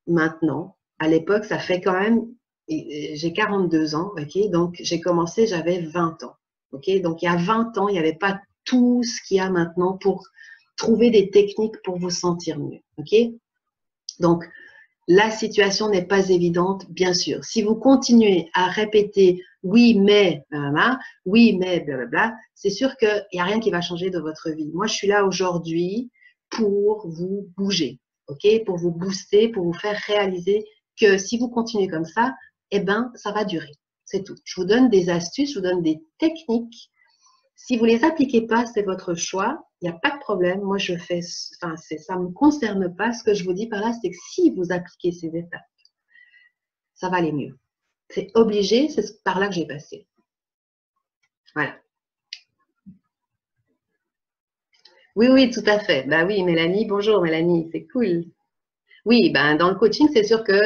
maintenant. À l'époque, ça fait quand même, j'ai 42 ans, ok? Donc, j'ai commencé, j'avais 20 ans, ok? Donc, il y a 20 ans, il n'y avait pas tout ce qu'il y a maintenant pour trouver des techniques pour vous sentir mieux, ok? Donc, la situation n'est pas évidente, bien sûr. Si vous continuez à répéter oui, mais, blablabla, oui, mais, blablabla, c'est sûr qu'il n'y a rien qui va changer de votre vie. Moi, je suis là aujourd'hui pour vous bouger, ok? Pour vous booster, pour vous faire réaliser que si vous continuez comme ça, eh ben, ça va durer. C'est tout. Je vous donne des astuces, je vous donne des techniques. Si vous ne les appliquez pas, c'est votre choix. Il n'y a pas de problème. Moi, je fais, enfin, ça ne me concerne pas. Ce que je vous dis par là, c'est que si vous appliquez ces étapes, ça va aller mieux. C'est obligé, c'est par là que j'ai passé. Voilà. Oui, oui, tout à fait. Bah oui, Mélanie, bonjour Mélanie, c'est cool. Oui, ben dans le coaching, c'est sûr que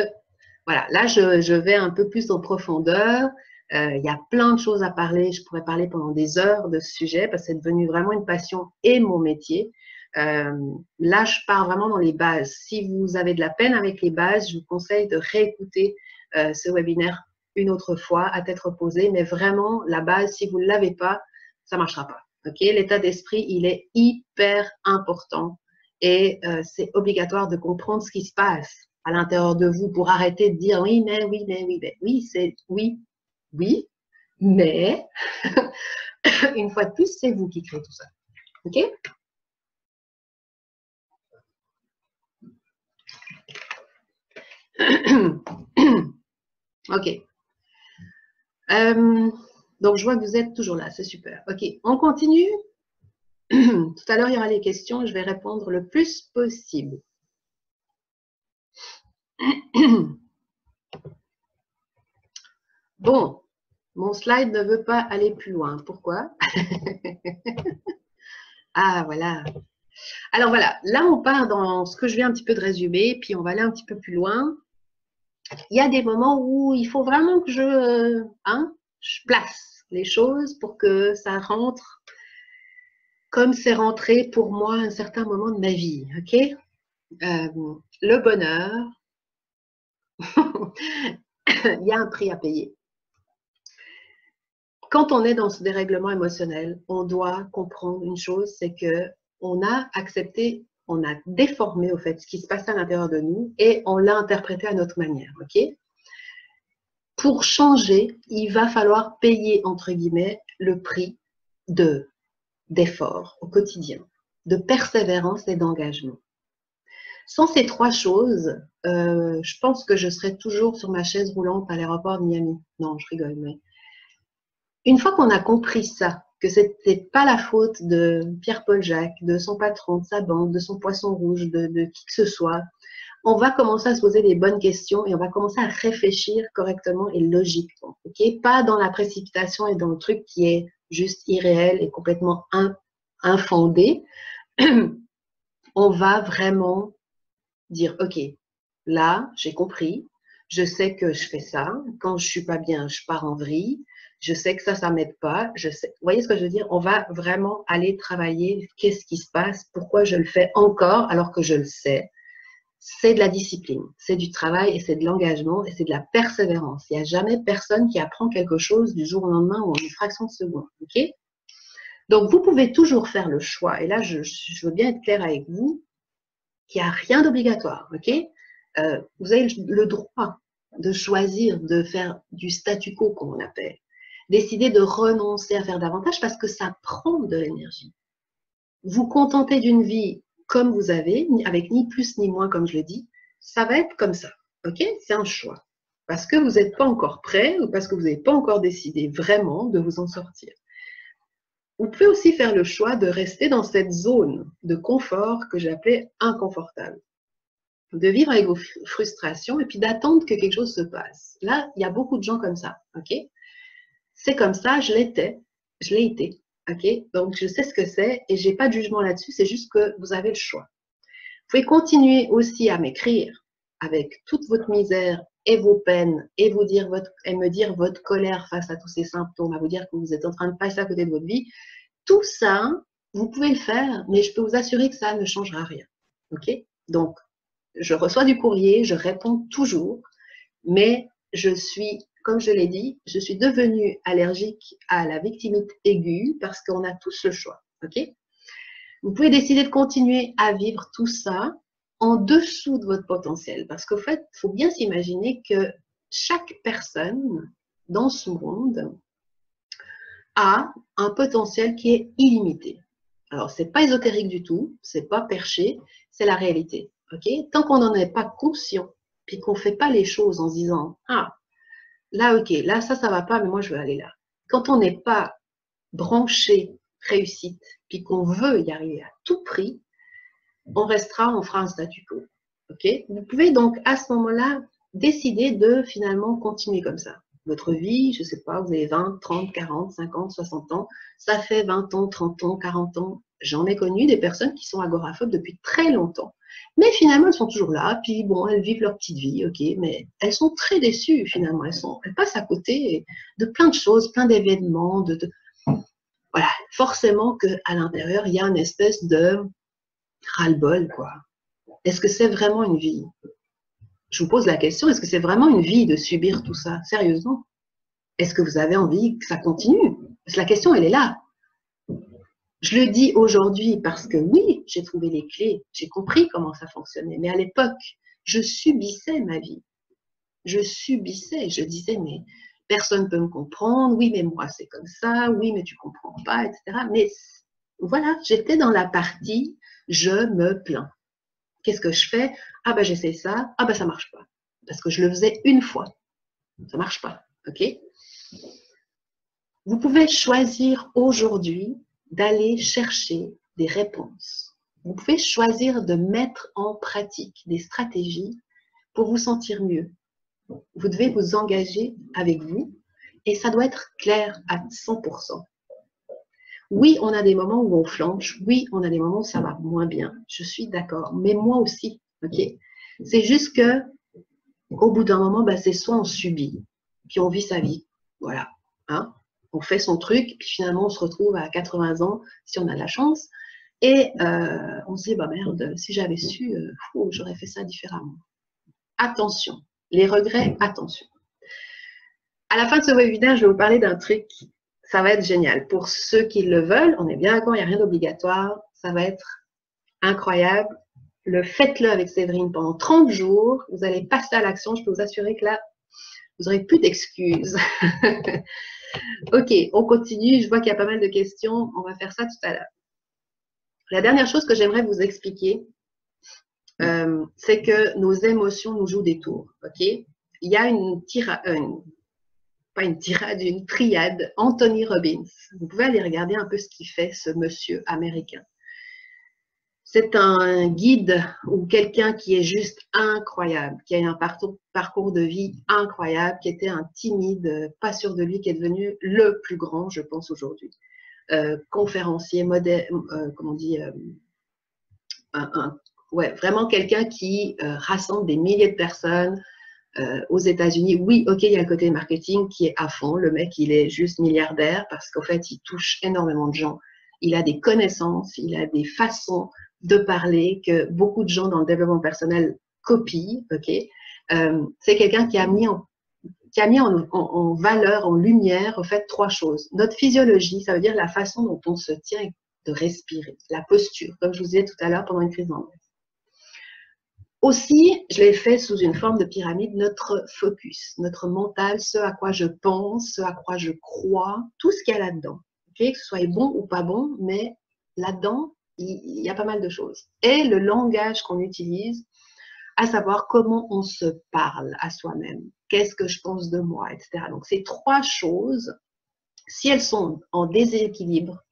voilà, là je vais un peu plus en profondeur. Il y a plein de choses à parler. Je pourrais parler pendant des heures de ce sujet parce que c'est devenu vraiment une passion et mon métier. Là, je pars vraiment dans les bases. Si vous avez de la peine avec les bases, je vous conseille de réécouter ce webinaire une autre fois à tête reposée. Mais vraiment, la base, si vous ne l'avez pas, ça ne marchera pas. Okay? L'état d'esprit, il est hyper important et c'est obligatoire de comprendre ce qui se passe à l'intérieur de vous pour arrêter de dire oui, mais, oui, mais, oui, mais. Oui, c'est oui, oui, mais une fois de plus, c'est vous qui créez tout ça. OK? OK. Donc, je vois que vous êtes toujours là, c'est super. OK, on continue. Tout à l'heure, il y aura les questions. Je vais répondre le plus possible. Bon, mon slide ne veut pas aller plus loin. Pourquoi? Ah, voilà. Alors voilà, là on part dans ce que je viens un petit peu de résumer, puis on va aller un petit peu plus loin. Il y a des moments où il faut vraiment que je place les choses pour que ça rentre comme c'est rentré pour moi à un certain moment de ma vie. Ok, le bonheur, il y a un prix à payer. Quand on est dans ce dérèglement émotionnel, on doit comprendre une chose, c'est que on a accepté, on a déformé au fait ce qui se passe à l'intérieur de nous et on l'a interprété à notre manière. Ok, pour changer, il va falloir payer, entre guillemets, le prix d'effort au quotidien, de persévérance et d'engagement. Sans ces trois choses, je pense que je serais toujours sur ma chaise roulante à l'aéroport de Miami. Non, je rigole, mais une fois qu'on a compris ça, que c'était pas la faute de Pierre-Paul Jacques, de son patron, de sa banque, de son poisson rouge, de qui que ce soit, on va commencer à se poser les bonnes questions et on va commencer à réfléchir correctement et logiquement. Okay? Pas dans la précipitation et dans le truc qui est juste irréel et complètement infondé. On va vraiment dire, OK, là, j'ai compris, je sais que je fais ça, quand je suis pas bien, je pars en vrille, je sais que ça m'aide pas, je sais, vous voyez ce que je veux dire? On va vraiment aller travailler, qu'est-ce qui se passe, pourquoi je le fais encore alors que je le sais. C'est de la discipline, c'est du travail et c'est de l'engagement et c'est de la persévérance. Il n'y a jamais personne qui apprend quelque chose du jour au lendemain ou en une fraction de seconde, ok? Donc, vous pouvez toujours faire le choix, et là, je veux bien être claire avec vous, qu'il n'y a rien d'obligatoire, ok? Vous avez le droit de choisir de faire du statu quo, comme on appelle. Décider de renoncer à faire davantage parce que ça prend de l'énergie. Vous contenter d'une vie comme vous avez, avec ni plus ni moins, comme je le dis, ça va être comme ça, ok? C'est un choix. Parce que vous n'êtes pas encore prêt ou parce que vous n'avez pas encore décidé vraiment de vous en sortir. Vous pouvez aussi faire le choix de rester dans cette zone de confort que j'appelais inconfortable. De vivre avec vos frustrations et puis d'attendre que quelque chose se passe. Là, il y a beaucoup de gens comme ça, ok? C'est comme ça, je l'ai été, ok? Donc, je sais ce que c'est et j'ai pas de jugement là-dessus, c'est juste que vous avez le choix. Vous pouvez continuer aussi à m'écrire avec toute votre misère et vos peines et me dire votre colère face à tous ces symptômes, à vous dire que vous êtes en train de passer à côté de votre vie. Tout ça, vous pouvez le faire, mais je peux vous assurer que ça ne changera rien, ok? Donc, je reçois du courrier, je réponds toujours, mais je suis, comme je l'ai dit, je suis devenue allergique à la victimite aiguë parce qu'on a tous le choix, ok? Vous pouvez décider de continuer à vivre tout ça en dessous de votre potentiel parce qu'au fait, il faut bien s'imaginer que chaque personne dans ce monde a un potentiel qui est illimité. Alors, c'est pas ésotérique du tout, c'est pas perché, c'est la réalité. Okay? Tant qu'on n'en est pas conscient, puis qu'on fait pas les choses en se disant ah là ok, là ça va pas, mais moi je veux aller là. Quand on n'est pas branché réussite, puis qu'on veut y arriver à tout prix, on fera un statu quo. Okay? Vous pouvez donc à ce moment-là décider de finalement continuer comme ça. Votre vie, je ne sais pas, vous avez 20, 30, 40, 50, 60 ans, ça fait 20 ans, 30 ans, 40 ans. J'en ai connu des personnes qui sont agoraphobes depuis très longtemps. Mais finalement, elles sont toujours là, puis bon, elles vivent leur petite vie, ok, mais elles sont très déçues finalement. Elles passent à côté de plein de choses, plein d'événements, voilà, forcément qu'à l'intérieur, il y a une espèce de ras-le-bol, quoi. Est-ce que c'est vraiment une vie? Je vous pose la question, est-ce que c'est vraiment une vie de subir tout ça? Sérieusement? Est-ce que vous avez envie que ça continue? Parce que la question, elle est là. Je le dis aujourd'hui parce que oui, j'ai trouvé les clés, j'ai compris comment ça fonctionnait. Mais à l'époque, je subissais ma vie. Je subissais, je disais, mais personne ne peut me comprendre. Oui, mais moi, c'est comme ça. Oui, mais tu ne comprends pas, etc. Mais voilà, j'étais dans la partie je me plains. Qu'est-ce que je fais? Ah ben j'essaie ça, ah ben ça marche pas. Parce que je le faisais une fois. Ça marche pas, ok? Vous pouvez choisir aujourd'hui d'aller chercher des réponses. Vous pouvez choisir de mettre en pratique des stratégies pour vous sentir mieux. Vous devez vous engager avec vous et ça doit être clair à 100%. Oui, on a des moments où on flanche. Oui, on a des moments où ça va moins bien. Je suis d'accord. Mais moi aussi, ok? C'est juste que au bout d'un moment, ben, c'est soit on subit, puis on vit sa vie. Voilà. Hein? On fait son truc, puis finalement, on se retrouve à 80 ans, si on a de la chance, et on se dit, bah merde, si j'avais su, j'aurais fait ça différemment. Attention. Les regrets, attention. À la fin de ce webinaire, je vais vous parler d'un truc. Ça va être génial. Pour ceux qui le veulent, on est bien d'accord, il n'y a rien d'obligatoire. Ça va être incroyable. Faites-le avec Séverine pendant 30 jours. Vous allez passer à l'action. Je peux vous assurer que là, Vous n'aurez plus d'excuses. Ok, on continue. Je vois qu'il y a pas mal de questions. On va faire ça tout à l'heure. La dernière chose que j'aimerais vous expliquer, c'est que nos émotions nous jouent des tours. Ok, il y a une triade, Anthony Robbins. Vous pouvez aller regarder un peu ce qu'il fait, ce monsieur américain. C'est un guide ou quelqu'un qui est juste incroyable, qui a un parcours de vie incroyable, qui était un timide, pas sûr de lui, qui est devenu le plus grand, je pense, aujourd'hui. Conférencier, comment on dit, ouais, vraiment quelqu'un qui rassemble des milliers de personnes aux États-Unis. Oui, ok, il y a le côté marketing qui est à fond. Le mec, il est juste milliardaire parce qu'en fait, il touche énormément de gens. Il a des connaissances, il a des façons de parler que beaucoup de gens dans le développement personnel copient. Ok, c'est quelqu'un qui a mis en valeur, en lumière, en fait, trois choses. Notre physiologie, ça veut dire la façon dont on se tient de respirer, la posture, comme je vous disais tout à l'heure pendant une crise d'angoisse. Aussi, je l'ai fait sous une forme de pyramide, notre focus, notre mental, ce à quoi je pense, ce à quoi je crois, tout ce qu'il y a là-dedans. Okay? Que ce soit bon ou pas bon, mais là-dedans, il y a pas mal de choses. Et le langage qu'on utilise, à savoir comment on se parle à soi-même, qu'est-ce que je pense de moi, etc. Donc, ces trois choses, si elles sont en déséquilibre,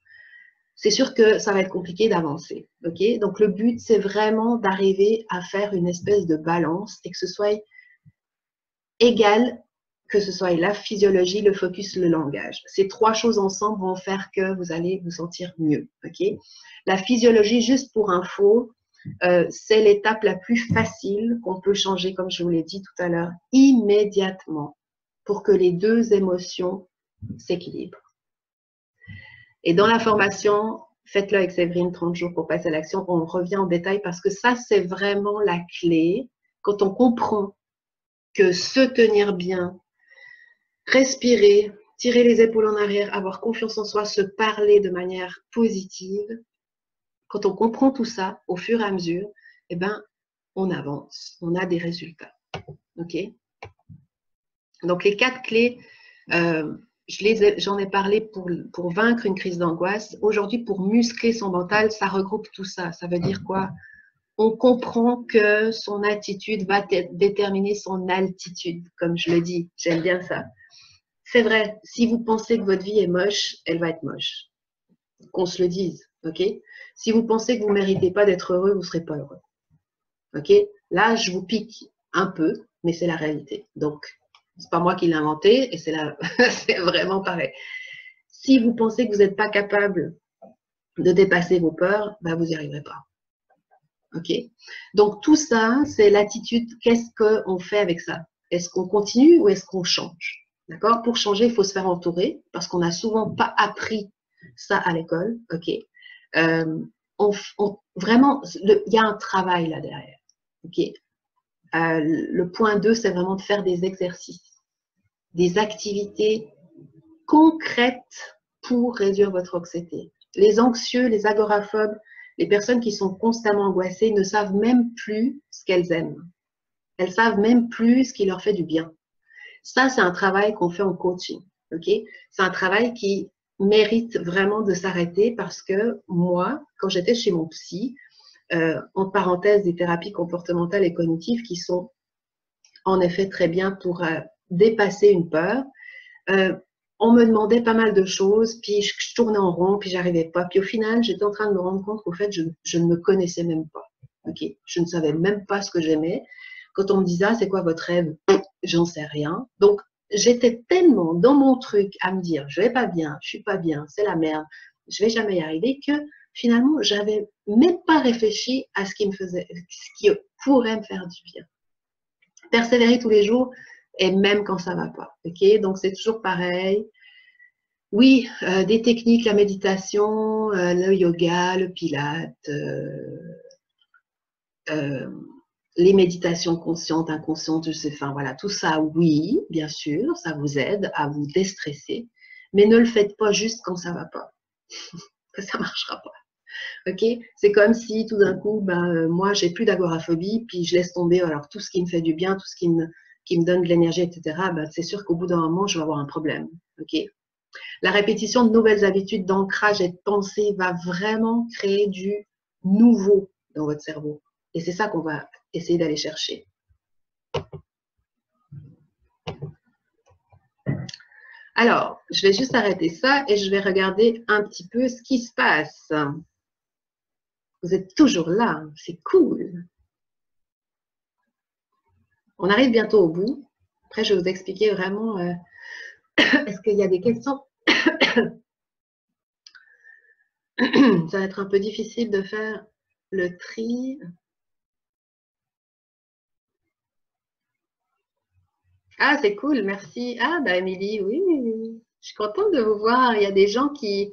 c'est sûr que ça va être compliqué d'avancer. Okay? Donc, le but, c'est vraiment d'arriver à faire une espèce de balance et que ce soit égal, que ce soit la physiologie, le focus, le langage. Ces trois choses ensemble vont faire que vous allez vous sentir mieux. Okay? La physiologie, juste pour info, c'est l'étape la plus facile qu'on peut changer, comme je vous l'ai dit tout à l'heure, immédiatement pour que les deux émotions s'équilibrent. Et dans la formation, faites-le avec Séverine, 30 jours pour passer à l'action, on revient en détail parce que ça, c'est vraiment la clé. Quand on comprend que se tenir bien, respirer, tirer les épaules en arrière, avoir confiance en soi, se parler de manière positive, quand on comprend tout ça au fur et à mesure, eh ben, on avance, on a des résultats. Ok? Donc, les 4 clés, j'en ai parlé pour vaincre une crise d'angoisse. Aujourd'hui, pour muscler son mental, ça regroupe tout ça. Ça veut dire quoi? On comprend que son attitude va déterminer son altitude, comme je le dis. J'aime bien ça. C'est vrai, si vous pensez que votre vie est moche, elle va être moche. Qu'on se le dise, ok? Si vous pensez que vous ne méritez pas d'être heureux, vous ne serez pas heureux. Ok? Là, je vous pique un peu, mais c'est la réalité. Donc, c'est pas moi qui l'ai inventé et c'est vraiment pareil. Si vous pensez que vous n'êtes pas capable de dépasser vos peurs, bah, vous n'y arriverez pas. Ok? Donc, tout ça, c'est l'attitude. Qu'est-ce qu'on fait avec ça? Est-ce qu'on continue ou est-ce qu'on change? D'accord? Pour changer, il faut se faire entourer parce qu'on n'a souvent pas appris ça à l'école. Ok? Vraiment, il y a un travail là derrière. Ok? Le point 2, c'est vraiment de faire des exercices, des activités concrètes pour réduire votre anxiété. Les anxieux, les agoraphobes, les personnes qui sont constamment angoissées ne savent même plus ce qu'elles aiment. Elles savent même plus ce qui leur fait du bien. Ça, c'est un travail qu'on fait en coaching. Okay? C'est un travail qui mérite vraiment de s'arrêter parce que moi, quand j'étais chez mon psy, entre parenthèses, des thérapies comportementales et cognitives qui sont en effet très bien pour dépasser une peur. On me demandait pas mal de choses, puis je tournais en rond, puis j'arrivais pas. Puis au final, j'étais en train de me rendre compte qu'au fait, je ne me connaissais même pas. Okay? Je ne savais même pas ce que j'aimais. Quand on me disait, ah, c'est quoi votre rêve? J'en sais rien. Donc, j'étais tellement dans mon truc à me dire, je vais pas bien, je suis pas bien, c'est la merde, je vais jamais y arriver, que finalement, j'avais même pas réfléchi à ce qui pourrait me faire du bien. Persévérer tous les jours, et même quand ça va pas. Okay? Donc, c'est toujours pareil. Oui, des techniques, la méditation, le yoga, le pilate, les méditations conscientes, inconscientes, je sais, enfin voilà, tout ça, oui, bien sûr, ça vous aide à vous déstresser, mais ne le faites pas juste quand ça va pas. Ça marchera pas. Ok? C'est comme si tout d'un coup, moi, j'ai plus d'agoraphobie, puis je laisse tomber alors tout ce qui me fait du bien, tout ce qui me donne de l'énergie, etc., ben, c'est sûr qu'au bout d'un moment, je vais avoir un problème. Okay. La répétition de nouvelles habitudes d'ancrage et de pensée va vraiment créer du nouveau dans votre cerveau. Et c'est ça qu'on va essayer d'aller chercher. Alors, je vais juste arrêter ça et je vais regarder un petit peu ce qui se passe. Vous êtes toujours là, c'est cool. On arrive bientôt au bout. Après, je vais vous expliquer vraiment, est-ce qu'il y a des questions? Ça va être un peu difficile de faire le tri. Ah, c'est cool, merci. Ah, bah, Émilie, oui, je suis contente de vous voir. Il y a des gens qui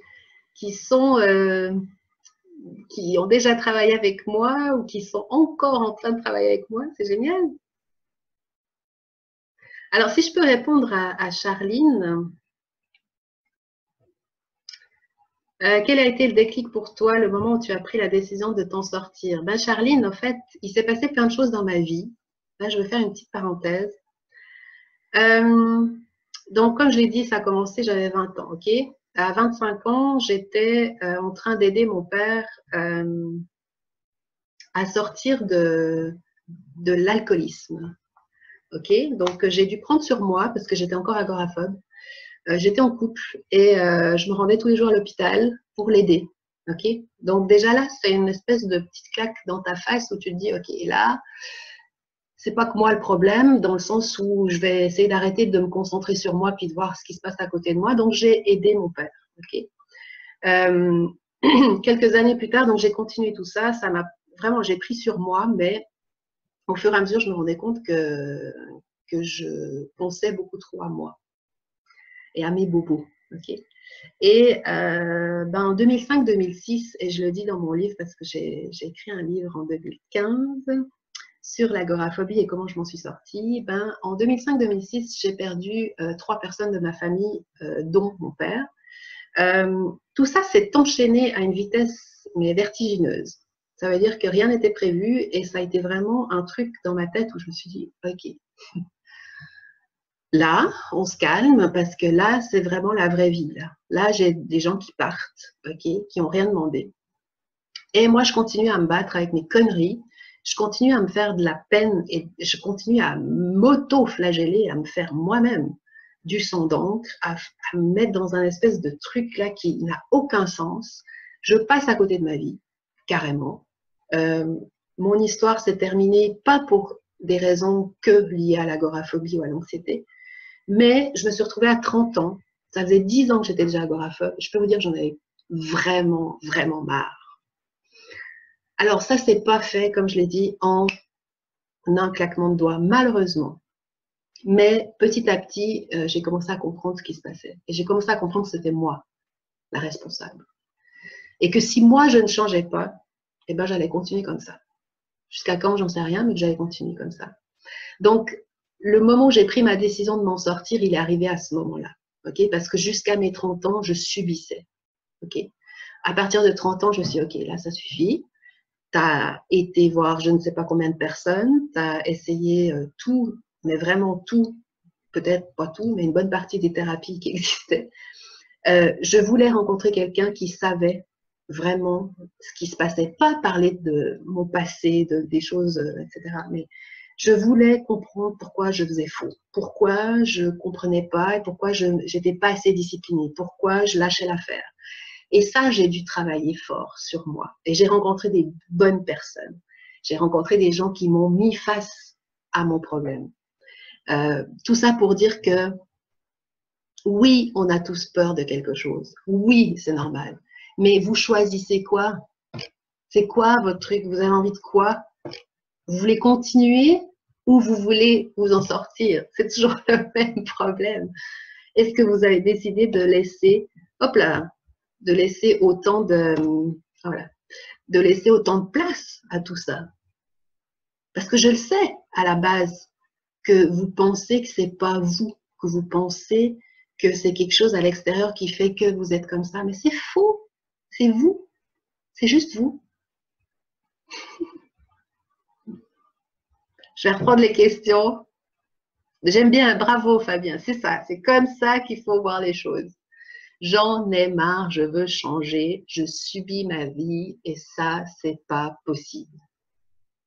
ont déjà travaillé avec moi ou qui sont encore en train de travailler avec moi. C'est génial. Alors, si je peux répondre à Charline, quel a été le déclic pour toi, le moment où tu as pris la décision de t'en sortir? Ben, Charline, en fait, il s'est passé plein de choses dans ma vie. Là, je vais faire une petite parenthèse. Donc, comme je l'ai dit, ça a commencé, j'avais 20 ans, ok? À 25 ans, j'étais en train d'aider mon père à sortir de l'alcoolisme, ok? Donc, j'ai dû prendre sur moi, parce que j'étais encore agoraphobe, j'étais en couple et je me rendais tous les jours à l'hôpital pour l'aider, ok? Donc, déjà là, c'est une espèce de petite claque dans ta face où tu te dis, ok, là, c'est pas que moi le problème, dans le sens où je vais essayer d'arrêter de me concentrer sur moi puis de voir ce qui se passe à côté de moi. Donc, j'ai aidé mon père. Okay. Quelques années plus tard, donc j'ai continué tout ça. Ça m'a vraiment, j'ai pris sur moi, mais au fur et à mesure, je me rendais compte que je pensais beaucoup trop à moi et à mes bobos. Okay. Et ben, en 2005-2006, et je le dis dans mon livre parce que j'ai écrit un livre en 2015 sur l'agoraphobie et comment je m'en suis sortie, ben, en 2005-2006, j'ai perdu 3 personnes de ma famille, dont mon père. Tout ça s'est enchaîné à une vitesse mais vertigineuse. Ça veut dire que rien n'était prévu et ça a été vraiment un truc dans ma tête où je me suis dit, ok, là, on se calme parce que là, c'est vraiment la vraie vie. Là, j'ai des gens qui partent, ok, qui n'ont rien demandé. Et moi, je continue à me battre avec mes conneries. Je continue à me faire de la peine et je continue à m'auto-flageller, à me faire moi-même du sang d'encre, à me mettre dans un espèce de truc là qui n'a aucun sens. Je passe à côté de ma vie, carrément. Mon histoire s'est terminée pas pour des raisons que liées à l'agoraphobie ou à l'anxiété, mais je me suis retrouvée à 30 ans. Ça faisait 10 ans que j'étais déjà agoraphobe. Je peux vous dire que j'en avais vraiment, vraiment marre. Alors ça, c'est pas fait, comme je l'ai dit, en un claquement de doigts, malheureusement. Mais petit à petit, j'ai commencé à comprendre ce qui se passait. Et j'ai commencé à comprendre que c'était moi, la responsable. Et que si moi, je ne changeais pas, eh ben, j'allais continuer comme ça. Jusqu'à quand, j'en sais rien, mais j'allais continuer comme ça. Donc, le moment où j'ai pris ma décision de m'en sortir, il est arrivé à ce moment-là. Okay, parce que jusqu'à mes 30 ans, je subissais. Okay. À partir de 30 ans, je me suis dit, OK, là, ça suffit. Tu as été voir je ne sais pas combien de personnes, tu as essayé tout, mais vraiment tout, peut-être pas tout, mais une bonne partie des thérapies qui existaient. Je voulais rencontrer quelqu'un qui savait vraiment ce qui se passait, pas parler de mon passé, des choses, etc. Mais je voulais comprendre pourquoi je faisais faux, pourquoi je comprenais pas et pourquoi je n'étais pas assez disciplinée, pourquoi je lâchais l'affaire. Et ça, j'ai dû travailler fort sur moi. Et j'ai rencontré des bonnes personnes. J'ai rencontré des gens qui m'ont mis face à mon problème. Tout ça pour dire que oui, on a tous peur de quelque chose. Oui, c'est normal. Mais vous choisissez quoi? C'est quoi votre truc? Vous avez envie de quoi? Vous voulez continuer ou vous voulez vous en sortir? C'est toujours le même problème. Est-ce que vous avez décidé de laisser, hop là, de laisser autant de, voilà, de laisser autant de place à tout ça? Parce que je le sais à la base que vous pensez que c'est pas vous, que vous pensez que c'est quelque chose à l'extérieur qui fait que vous êtes comme ça, mais c'est faux. C'est vous. C'est juste vous. Je vais reprendre les questions. J'aime bien, bravo Fabien, c'est ça, c'est comme ça qu'il faut voir les choses. J'en ai marre, je veux changer, je subis ma vie et ça, c'est pas possible.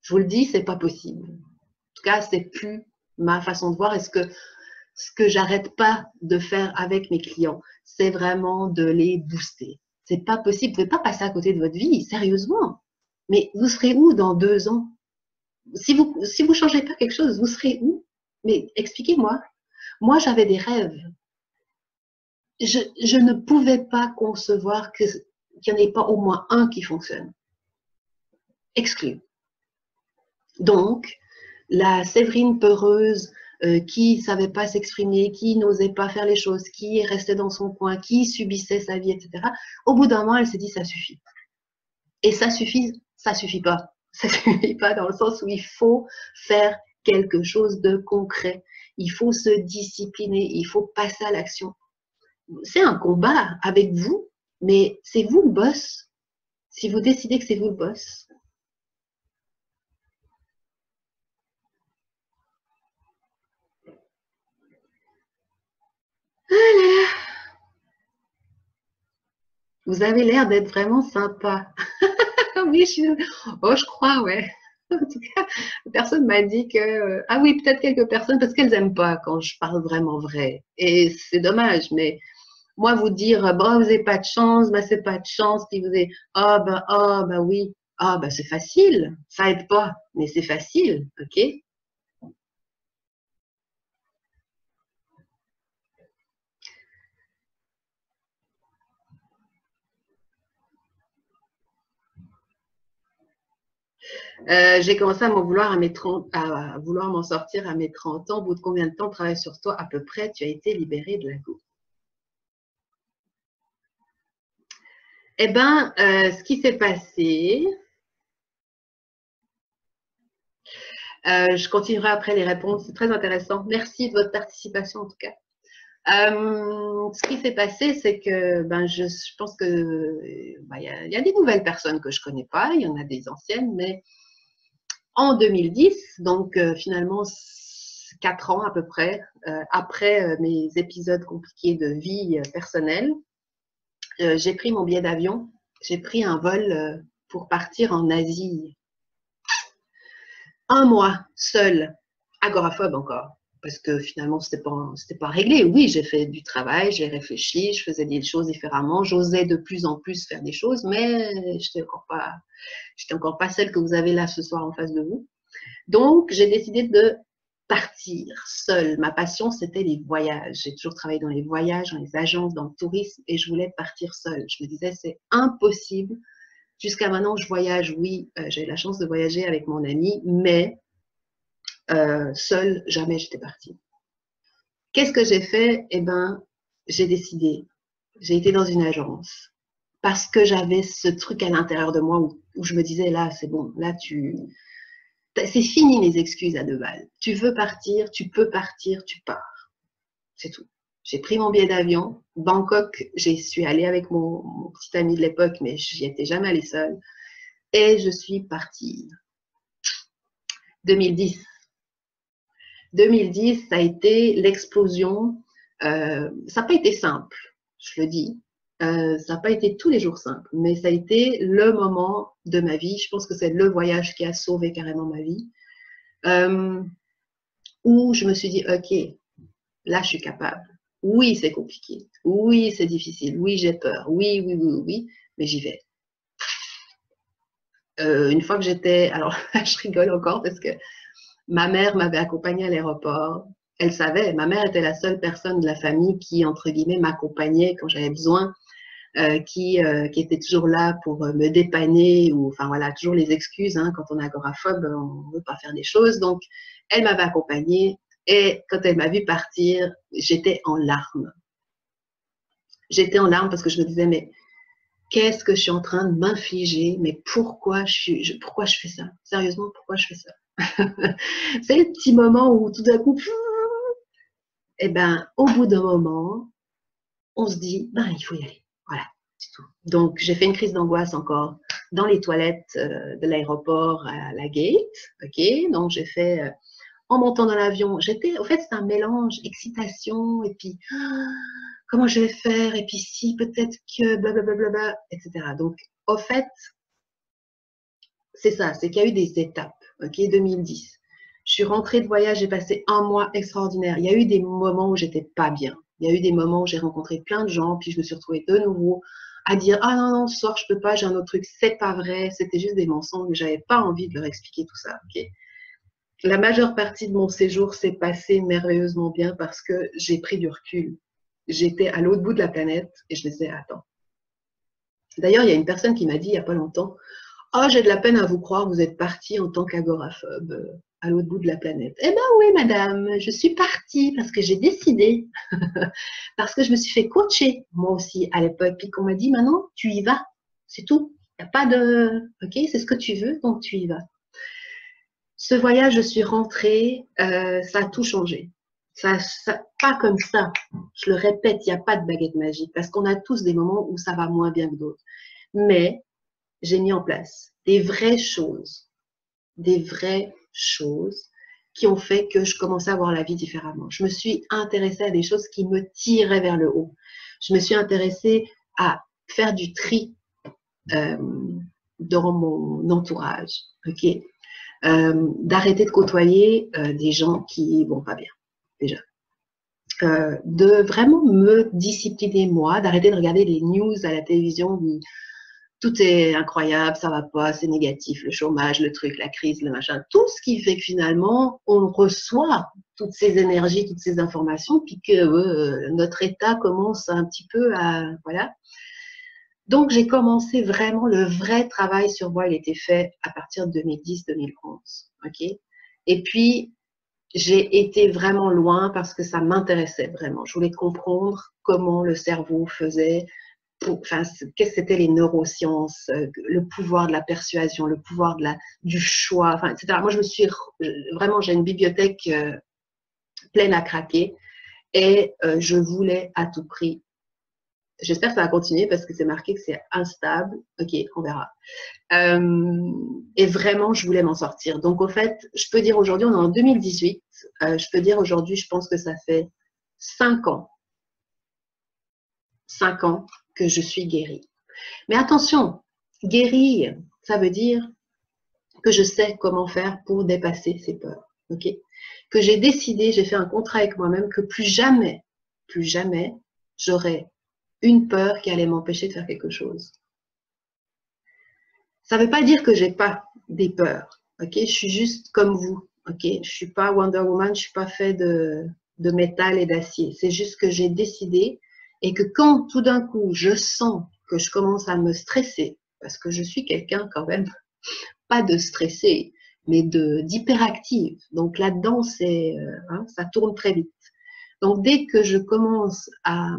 Je vous le dis, c'est pas possible. En tout cas, c'est plus ma façon de voir et ce que j'arrête pas de faire avec mes clients, c'est vraiment de les booster. C'est pas possible, vous pouvez pas passer à côté de votre vie, sérieusement. Mais vous serez où dans 2 ans? Si vous changez pas quelque chose, vous serez où? Mais expliquez-moi. Moi, j'avais des rêves. Je ne pouvais pas concevoir qu'il n'y en ait pas au moins un qui fonctionne. Exclu. Donc, la Séverine peureuse qui savait pas s'exprimer, qui n'osait pas faire les choses, qui restait dans son coin, qui subissait sa vie, etc. Au bout d'un moment, elle s'est dit ça suffit. Et ça suffit pas. Ça suffit pas dans le sens où il faut faire quelque chose de concret. Il faut se discipliner, il faut passer à l'action. C'est un combat avec vous, mais c'est vous le boss. Si vous décidez que c'est vous le boss. Vous avez l'air d'être vraiment sympa. Oui, je crois, ouais. En tout cas, personne m'a dit que... Ah oui, peut-être quelques personnes, parce qu'elles n'aiment pas quand je parle vraiment vrai. Et c'est dommage, mais moi, vous dire, bah, vous n'avez pas de chance, bah, c'est pas de chance, si vous avez, bah oui, bah, c'est facile, ça aide pas, mais c'est facile, ok? J'ai commencé à m'en vouloir à mes 30, à vouloir m'en sortir à mes 30 ans. Au bout de combien de temps travaille sur toi à peu près? Tu as été libérée de la go. Eh ben, ce qui s'est passé, je continuerai après les réponses. C'est très intéressant. Merci de votre participation en tout cas. Ce qui s'est passé, c'est que ben, je pense que ben, y a des nouvelles personnes que je connais pas, il y en a des anciennes, mais en 2010, donc finalement 4 ans à peu près, après mes épisodes compliqués de vie personnelle, j'ai pris mon billet d'avion, j'ai pris un vol pour partir en Asie. 1 mois seul, agoraphobe encore, parce que finalement c'était pas réglé. Oui, j'ai fait du travail, j'ai réfléchi, je faisais des choses différemment, j'osais de plus en plus faire des choses, mais j'étais encore pas celle que vous avez là ce soir en face de vous. Donc j'ai décidé de partir seule. Ma passion, c'était les voyages. J'ai toujours travaillé dans les voyages, dans les agences, dans le tourisme, et je voulais partir seule. Je me disais, c'est impossible. Jusqu'à maintenant, je voyage, oui, j'ai eu la chance de voyager avec mon ami, mais seule, jamais j'étais partie. Qu'est-ce que j'ai fait? Eh ben, j'ai décidé. J'ai été dans une agence parce que j'avais ce truc à l'intérieur de moi où je me disais, là, c'est bon, là, c'est fini les excuses à 2 balles. Tu veux partir, tu peux partir, tu pars. C'est tout. J'ai pris mon billet d'avion. Bangkok, j'y suis allée avec mon petit ami de l'époque, mais j'y étais jamais allée seule. Et je suis partie. 2010. 2010, ça a été l'explosion. Ça n'a pas été simple, je le dis. Ça n'a pas été tous les jours simple, mais ça a été le moment de ma vie. Je pense que c'est le voyage qui a sauvé carrément ma vie. Où je me suis dit, OK, là, je suis capable. Oui, c'est compliqué. Oui, c'est difficile. Oui, j'ai peur. Oui, oui, oui, oui, mais j'y vais. Une fois que j'étais... Alors, je rigole encore parce que ma mère m'avait accompagnée à l'aéroport. Elle savait, ma mère était la seule personne de la famille qui, entre guillemets, m'accompagnait quand j'avais besoin, qui était toujours là pour me dépanner, ou enfin voilà, toujours les excuses, hein, quand on est agoraphobe, on ne veut pas faire des choses. Donc, elle m'avait accompagnée et quand elle m'a vu partir, j'étais en larmes. J'étais en larmes parce que je me disais, mais qu'est-ce que je suis en train de m'infliger? Mais pourquoi pourquoi je fais ça? Sérieusement, pourquoi je fais ça? C'est le petit moment où tout d'un coup, eh ben, au bout d'un moment, on se dit, ben, il faut y aller. Voilà, c'est tout. Donc, j'ai fait une crise d'angoisse encore dans les toilettes de l'aéroport à la gate. OK, donc j'ai fait en montant dans l'avion, au fait, c'est un mélange, excitation, et puis, comment je vais faire, et puis si, peut-être que, blablabla, etc. Donc, au fait, c'est ça, c'est qu'il y a eu des étapes, ok, 2010. Je suis rentrée de voyage, j'ai passé un mois extraordinaire. Il y a eu des moments où j'étais pas bien. Il y a eu des moments où j'ai rencontré plein de gens, puis je me suis retrouvée de nouveau à dire ah non non ce soir je peux pas, j'ai un autre truc, c'est pas vrai, c'était juste des mensonges, j'avais pas envie de leur expliquer tout ça. Ok. La majeure partie de mon séjour s'est passée merveilleusement bien parce que j'ai pris du recul. J'étais à l'autre bout de la planète et je me disais attends. D'ailleurs il y a une personne qui m'a dit il y a pas longtemps oh, j'ai de la peine à vous croire, vous êtes partie en tant qu'agoraphobe à l'autre bout de la planète. Eh bien oui, madame, je suis partie parce que j'ai décidé, parce que je me suis fait coacher, moi aussi, à l'époque, puis qu'on m'a dit, maintenant, tu y vas, c'est tout. Il n'y a pas de... Ok, c'est ce que tu veux, donc tu y vas. Ce voyage, je suis rentrée, ça a tout changé. Pas comme ça, je le répète, il n'y a pas de baguette magique, parce qu'on a tous des moments où ça va moins bien que d'autres. Mais j'ai mis en place des vraies choses qui ont fait que je commençais à voir la vie différemment. Je me suis intéressée à des choses qui me tiraient vers le haut. Je me suis intéressée à faire du tri dans mon entourage, ok, d'arrêter de côtoyer des gens qui vont pas bien, déjà. De vraiment me discipliner moi, d'arrêter de regarder les news à la télévision où tout est incroyable, ça va pas, c'est négatif, le chômage, le truc, la crise, le machin, tout ce qui fait que finalement, on reçoit toutes ces énergies, toutes ces informations, puis que notre état commence un petit peu à... Voilà. Donc, j'ai commencé vraiment, le vrai travail sur moi, il était fait à partir de 2010-2011. Ok. Et puis, j'ai été vraiment loin parce que ça m'intéressait vraiment. Je voulais comprendre comment le cerveau faisait, enfin, qu'est-ce que c'était les neurosciences, le pouvoir de la persuasion, le pouvoir du choix, enfin, etc. Moi, vraiment, j'ai une bibliothèque pleine à craquer et je voulais à tout prix. J'espère que ça va continuer parce que c'est marqué que c'est instable. Ok, on verra. Et vraiment, je voulais m'en sortir. Donc, au fait, je peux dire aujourd'hui, on est en 2018, je peux dire aujourd'hui, je pense que ça fait 5 ans. 5 ans que je suis guérie. Mais attention, guérir, ça veut dire que je sais comment faire pour dépasser ces peurs. Ok, que j'ai décidé, j'ai fait un contrat avec moi-même que plus jamais, j'aurais une peur qui allait m'empêcher de faire quelque chose. Ça ne veut pas dire que j'ai pas des peurs. Ok, je suis juste comme vous. Ok, je suis pas Wonder Woman, je suis pas fait de métal et d'acier. C'est juste que j'ai décidé et que quand tout d'un coup je sens que je commence à me stresser, parce que je suis quelqu'un quand même pas de stressé, mais d'hyperactive. Donc là-dedans, ça tourne très vite. Donc dès que je commence à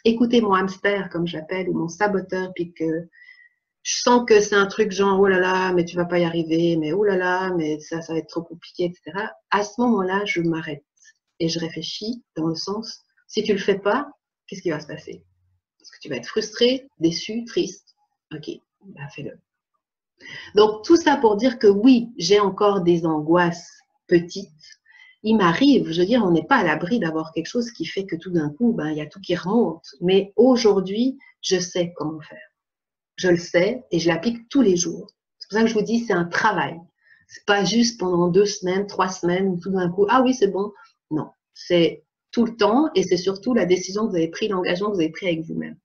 écouter mon hamster, comme j'appelle, ou mon saboteur, puis que je sens que c'est un truc genre oh là là, mais tu vas pas y arriver, mais oh là là, mais ça va être trop compliqué, etc. À ce moment-là, je m'arrête et je réfléchis dans le sens si tu le fais pas, qu'est-ce qui va se passer? Est-ce que tu vas être frustré, déçu, triste? Ok, ben fais-le. Donc, tout ça pour dire que oui, j'ai encore des angoisses petites. Il m'arrive, je veux dire, on n'est pas à l'abri d'avoir quelque chose qui fait que tout d'un coup, ben, il y a tout qui remonte. Mais aujourd'hui, je sais comment faire. Je le sais et je l'applique tous les jours. C'est pour ça que je vous dis, c'est un travail. C'est pas juste pendant 2 semaines, 3 semaines, tout d'un coup, ah oui, c'est bon. Non, c'est tout le temps et c'est surtout la décision que vous avez prise, l'engagement que vous avez pris avec vous-même.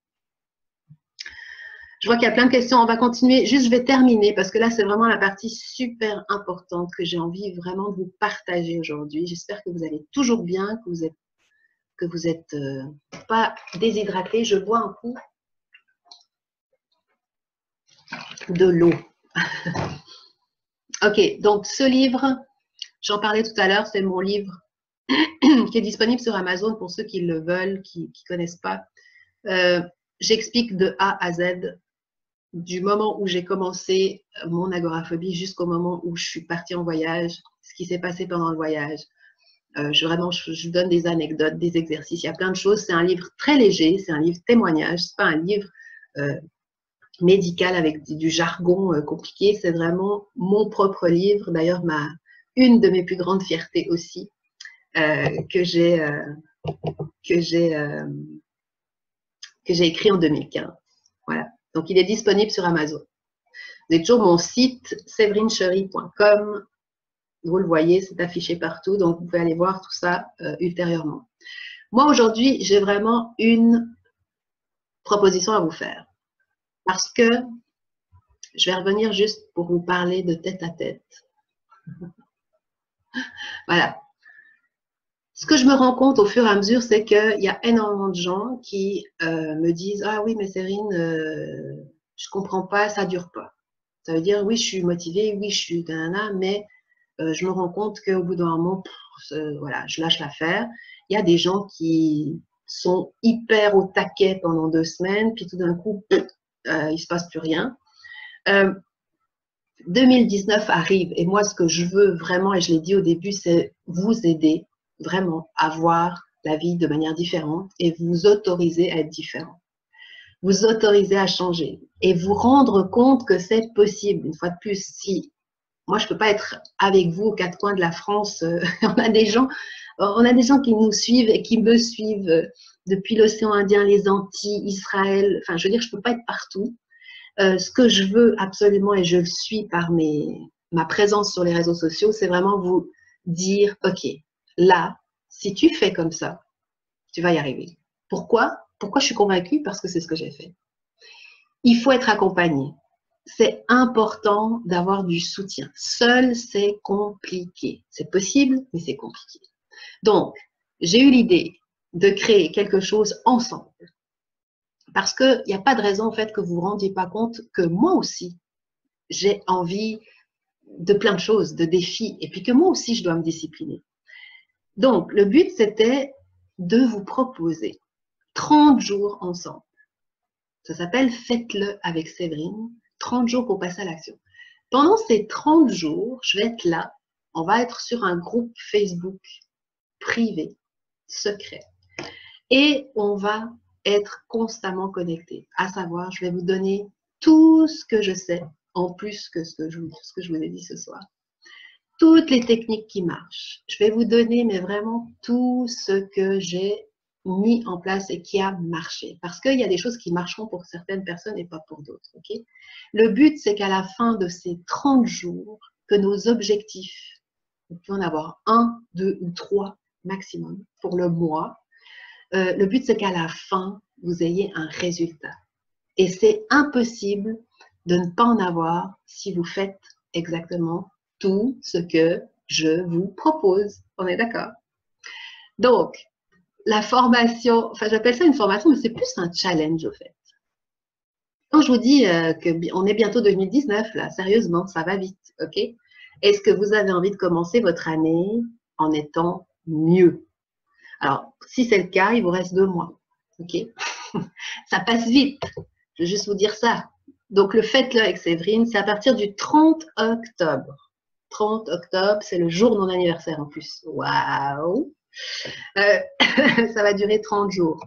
Je vois qu'il y a plein de questions. On va continuer. Juste, je vais terminer parce que là, c'est vraiment la partie super importante que j'ai envie vraiment de vous partager aujourd'hui. J'espère que vous allez toujours bien, que vous êtes pas déshydraté. Je bois un coup de l'eau. Ok, donc ce livre, j'en parlais tout à l'heure, c'est mon livre qui est disponible sur Amazon pour ceux qui le veulent, qui ne connaissent pas. J'explique de A à Z du moment où j'ai commencé mon agoraphobie jusqu'au moment où je suis partie en voyage, ce qui s'est passé pendant le voyage. Je donne des anecdotes, des exercices, il y a plein de choses. C'est un livre très léger, c'est un livre témoignage, c'est pas un livre médical avec du jargon compliqué, c'est vraiment mon propre livre. D'ailleurs, une de mes plus grandes fiertés aussi, que j'ai écrit en 2015. Voilà. Donc, il est disponible sur Amazon. Vous avez toujours mon site, severinechery.com. Vous le voyez, c'est affiché partout. Donc, vous pouvez aller voir tout ça ultérieurement. Moi, aujourd'hui, j'ai vraiment une proposition à vous faire. Parce que je vais revenir juste pour vous parler de tête à tête. Voilà. Ce que je me rends compte au fur et à mesure, c'est qu'il y a énormément de gens qui me disent « Ah oui, mais Séverine, je ne comprends pas, ça ne dure pas. » Ça veut dire « Oui, je suis motivée, oui, je suis nanana, mais je me rends compte qu'au bout d'un moment, voilà, je lâche l'affaire. » Il y a des gens qui sont hyper au taquet pendant 2 semaines, puis tout d'un coup, il ne se passe plus rien. 2019 arrive et moi, ce que je veux vraiment, et je l'ai dit au début, c'est vous aider vraiment à voir la vie de manière différente et vous autoriser à être différent. Vous autoriser à changer et vous rendre compte que c'est possible. Une fois de plus, si moi, je ne peux pas être avec vous aux 4 coins de la France, on a des gens qui nous suivent et qui me suivent depuis l'océan Indien, les Antilles, Israël. Enfin, je veux dire, je ne peux pas être partout. Ce que je veux absolument, et je le suis par ma présence sur les réseaux sociaux, c'est vraiment vous dire, OK, là, si tu fais comme ça, tu vas y arriver. Pourquoi? Pourquoi je suis convaincue? Parce que c'est ce que j'ai fait. Il faut être accompagné. C'est important d'avoir du soutien. Seul, c'est compliqué. C'est possible, mais c'est compliqué. Donc, j'ai eu l'idée de créer quelque chose ensemble. Parce qu'il n'y a pas de raison, en fait, que vous ne vous rendiez pas compte que moi aussi, j'ai envie de plein de choses, de défis, et puis que moi aussi, je dois me discipliner. Donc, le but, c'était de vous proposer 30 jours ensemble. Ça s'appelle « Faites-le avec Séverine », 30 jours pour passer à l'action. Pendant ces 30 jours, je vais être là, on va être sur un groupe Facebook privé, secret, et on va être constamment connecté. À savoir, je vais vous donner tout ce que je sais, en plus que ce que je vous ai dit ce soir. Toutes les techniques qui marchent. Je vais vous donner, mais vraiment, tout ce que j'ai mis en place et qui a marché. Parce qu'il y a des choses qui marcheront pour certaines personnes et pas pour d'autres. Okay? Le but, c'est qu'à la fin de ces 30 jours, que nos objectifs, on peut en avoir 1, 2 ou 3 maximum pour le mois. Le but, c'est qu'à la fin, vous ayez un résultat. Et c'est impossible de ne pas en avoir si vous faites exactement tout ce que je vous propose. On est d'accord? Donc, la formation, enfin j'appelle ça une formation, mais c'est plus un challenge au fait. Quand je vous dis qu'on est bientôt 2019, là, sérieusement, ça va vite, ok? Est-ce que vous avez envie de commencer votre année en étant mieux? Alors, si c'est le cas, il vous reste 2 mois, ok? Ça passe vite, je vais juste vous dire ça. Donc, le faites-le avec Séverine, c'est à partir du 30 octobre. 30 octobre, c'est le jour de mon anniversaire en plus. Waouh! Ça va durer 30 jours.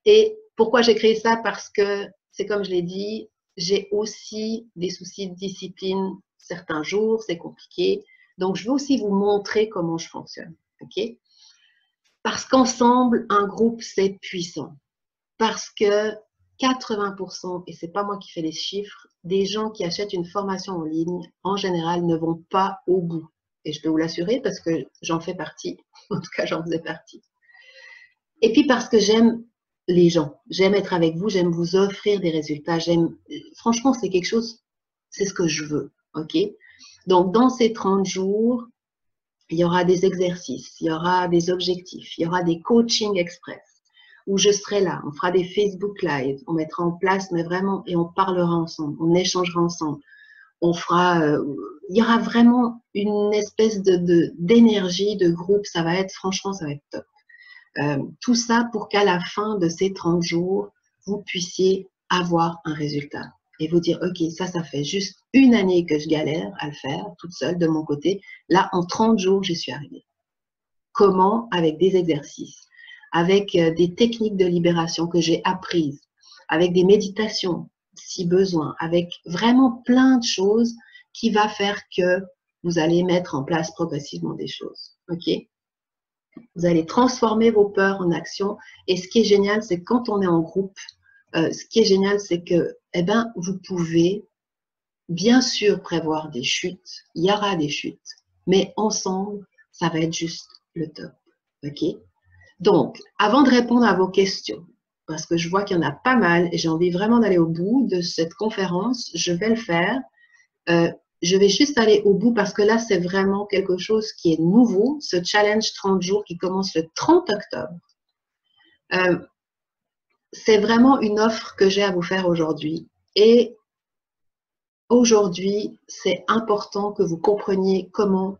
Et pourquoi j'ai créé ça? Parce que, c'est comme je l'ai dit, j'ai aussi des soucis de discipline certains jours, c'est compliqué. Donc, je veux aussi vous montrer comment je fonctionne. Ok? Parce qu'ensemble, un groupe, c'est puissant. Parce que 80%, et ce n'est pas moi qui fais les chiffres, des gens qui achètent une formation en ligne, en général, ne vont pas au bout. Et je peux vous l'assurer parce que j'en fais partie. En tout cas, j'en faisais partie. Et puis parce que j'aime les gens. J'aime être avec vous, j'aime vous offrir des résultats. Franchement, c'est quelque chose, c'est ce que je veux. Ok? Donc, dans ces 30 jours, il y aura des exercices, il y aura des objectifs, il y aura des coachings express où je serai là, on fera des Facebook Live, on mettra en place, mais vraiment, et on parlera ensemble, on échangera ensemble, on fera, il y aura vraiment une espèce d'énergie de groupe, ça va être, franchement, ça va être top. Tout ça pour qu'à la fin de ces 30 jours, vous puissiez avoir un résultat et vous dire, OK, ça fait juste 1 année que je galère à le faire toute seule de mon côté. Là, en 30 jours, j'y suis arrivée. Comment? Avec des exercices, avec des techniques de libération que j'ai apprises, avec des méditations, si besoin, avec vraiment plein de choses qui va faire que vous allez mettre en place progressivement des choses. Ok? Vous allez transformer vos peurs en action. Et ce qui est génial, c'est quand on est en groupe, ce qui est génial, c'est que eh ben, vous pouvez bien sûr prévoir des chutes. Il y aura des chutes. Mais ensemble, ça va être juste le top. Ok? Donc, avant de répondre à vos questions, parce que je vois qu'il y en a pas mal et j'ai envie vraiment d'aller au bout de cette conférence, je vais le faire. Je vais juste aller au bout parce que là, c'est vraiment quelque chose qui est nouveau, ce challenge 30 jours qui commence le 30 octobre. C'est vraiment une offre que j'ai à vous faire aujourd'hui. Et aujourd'hui, c'est important que vous compreniez comment,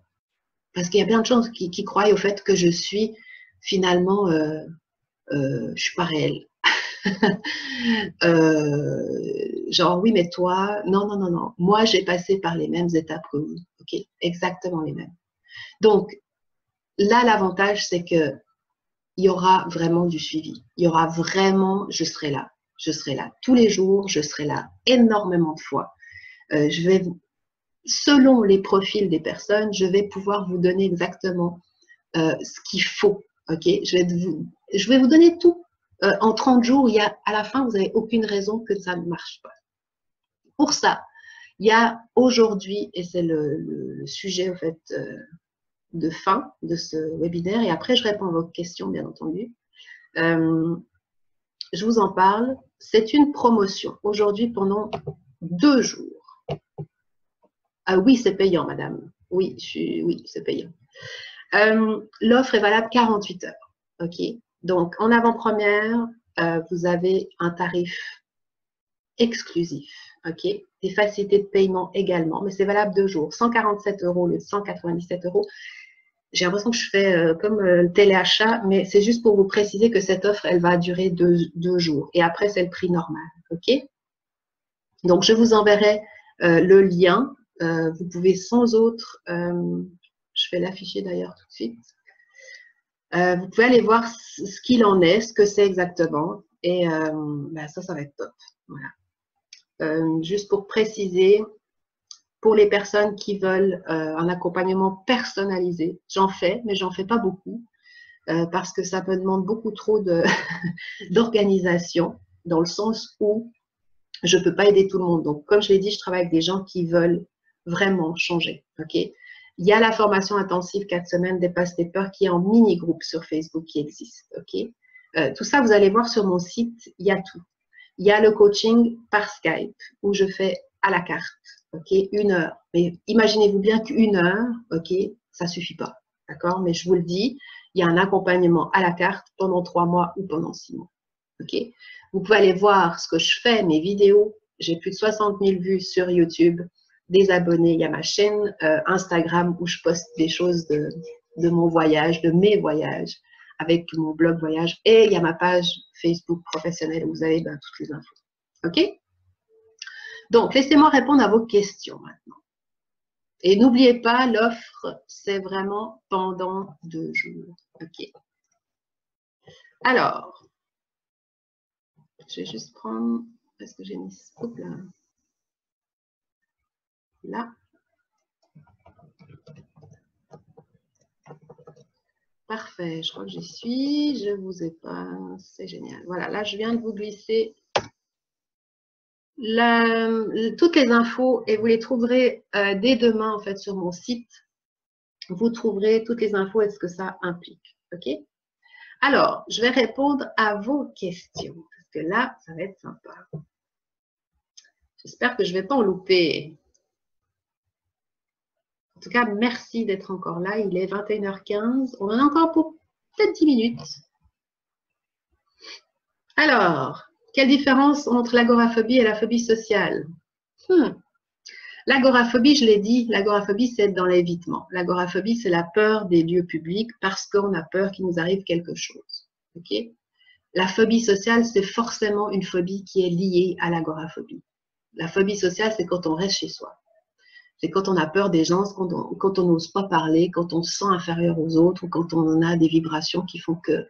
parce qu'il y a plein de gens qui croient au fait que je suis finalement, je suis pas réelle. Genre, oui, mais toi, non, non, non, non. Moi, j'ai passé par les mêmes étapes que vous. OK? Exactement les mêmes. Donc, là, l'avantage, c'est que il y aura vraiment du suivi. Il y aura vraiment, je serai là. Je serai là tous les jours. Je serai là énormément de fois. Je vais, selon les profils des personnes, je vais pouvoir vous donner exactement ce qu'il faut. OK? Je vais vous donner tout. En 30 jours, à la fin, vous n'avez aucune raison que ça ne marche pas. Pour ça, il y a aujourd'hui, et c'est le sujet en fait, de fin de ce webinaire, et après je réponds à vos questions, bien entendu. Je vous en parle. C'est une promotion aujourd'hui pendant 2 jours. Ah oui, c'est payant, madame. Oui, oui, c'est payant. L'offre est valable 48 heures. OK? Donc, en avant-première, vous avez un tarif exclusif. OK? Des facilités de paiement également, mais c'est valable 2 jours. 147 € le 197 €. J'ai l'impression que je fais comme le téléachat, mais c'est juste pour vous préciser que cette offre, elle va durer 2 jours. Et après, c'est le prix normal. OK? Donc, je vous enverrai le lien. Vous pouvez sans autre, je vais l'afficher d'ailleurs tout de suite. Vous pouvez aller voir ce qu'il en est, ce que c'est exactement. Et ben ça va être top. Voilà. Juste pour préciser, pour les personnes qui veulent un accompagnement personnalisé, j'en fais, mais j'en fais pas beaucoup parce que ça me demande beaucoup trop d'organisation, dans le sens où je ne peux pas aider tout le monde. Donc, comme je l'ai dit, je travaille avec des gens qui veulent vraiment changer. OK? Il y a la formation intensive 4 semaines Dépasse tes peurs qui est en mini-groupe sur Facebook qui existe. OK? Tout ça, vous allez voir sur mon site, il y a tout. Il y a le coaching par Skype où je fais à la carte. OK? 1 heure. Mais imaginez-vous bien qu'1 heure, OK, ça ne suffit pas. D'accord? Mais je vous le dis, il y a un accompagnement à la carte pendant 3 mois ou pendant 6 mois. OK? Vous pouvez aller voir ce que je fais, mes vidéos. J'ai plus de 60 000 vues sur YouTube, des abonnés. Il y a ma chaîne Instagram où je poste des choses de mon voyage, de mes voyages, avec mon blog voyage. Et il y a ma page Facebook professionnelle où vous avez toutes les infos. OK? Donc, laissez-moi répondre à vos questions maintenant. Et n'oubliez pas, l'offre, c'est vraiment pendant 2 jours. OK? Alors, je vais juste prendre, parce que j'ai mis ce truc là. Là. Parfait, je crois que j'y suis. Je vous ai pas. C'est génial. Voilà, là, je viens de vous glisser toutes les infos et vous les trouverez dès demain en fait sur mon site. Vous trouverez toutes les infos et ce que ça implique. OK? Alors, je vais répondre à vos questions parce que là, ça va être sympa. J'espère que je ne vais pas en louper. En tout cas, merci d'être encore là. Il est 21h15. On en a encore pour peut-être 10 minutes. Alors, quelle différence entre l'agoraphobie et la phobie sociale? L'agoraphobie, je l'ai dit, l'agoraphobie, c'est dans l'évitement. L'agoraphobie, c'est la peur des lieux publics parce qu'on a peur qu'il nous arrive quelque chose. Okay? La phobie sociale, c'est forcément une phobie qui est liée à l'agoraphobie. La phobie sociale, c'est quand on reste chez soi. C'est quand on a peur des gens, quand on n'ose pas parler, quand on se sent inférieur aux autres ou quand on a des vibrations qui font qu'on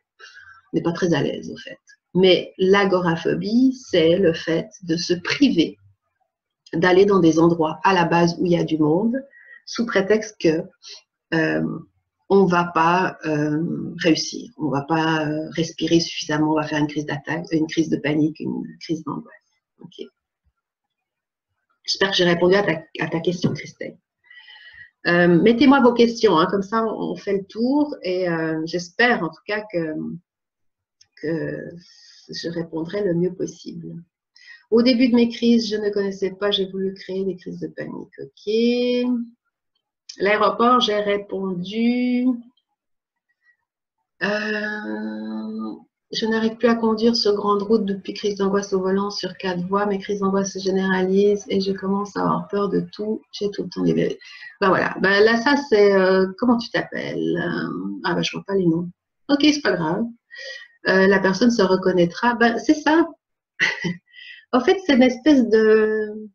n'est pas très à l'aise, au fait. Mais l'agoraphobie, c'est le fait de se priver d'aller dans des endroits à la base où il y a du monde sous prétexte que on ne va pas réussir, on ne va pas respirer suffisamment, on va faire une crise d'attaque, une crise de panique, une crise d'angoisse. Okay. J'espère que j'ai répondu à ta question, Christelle. Mettez-moi vos questions, hein, comme ça on fait le tour et j'espère en tout cas que je répondrai le mieux possible. Au début de mes crises, je ne connaissais pas, j'ai voulu créer des crises de panique. Ok. L'aéroport, j'ai répondu. Je n'arrive plus à conduire sur grande route depuis crise d'angoisse au volant sur 4 voies. Mes crises d'angoisse se généralisent et je commence à avoir peur de tout. J'ai tout le temps des bébés. Ben voilà. Ben là, ça, c'est... comment tu t'appelles? Ah ben, je vois pas les noms. Ok, c'est pas grave. La personne se reconnaîtra. Ben, c'est ça. En fait, c'est une espèce de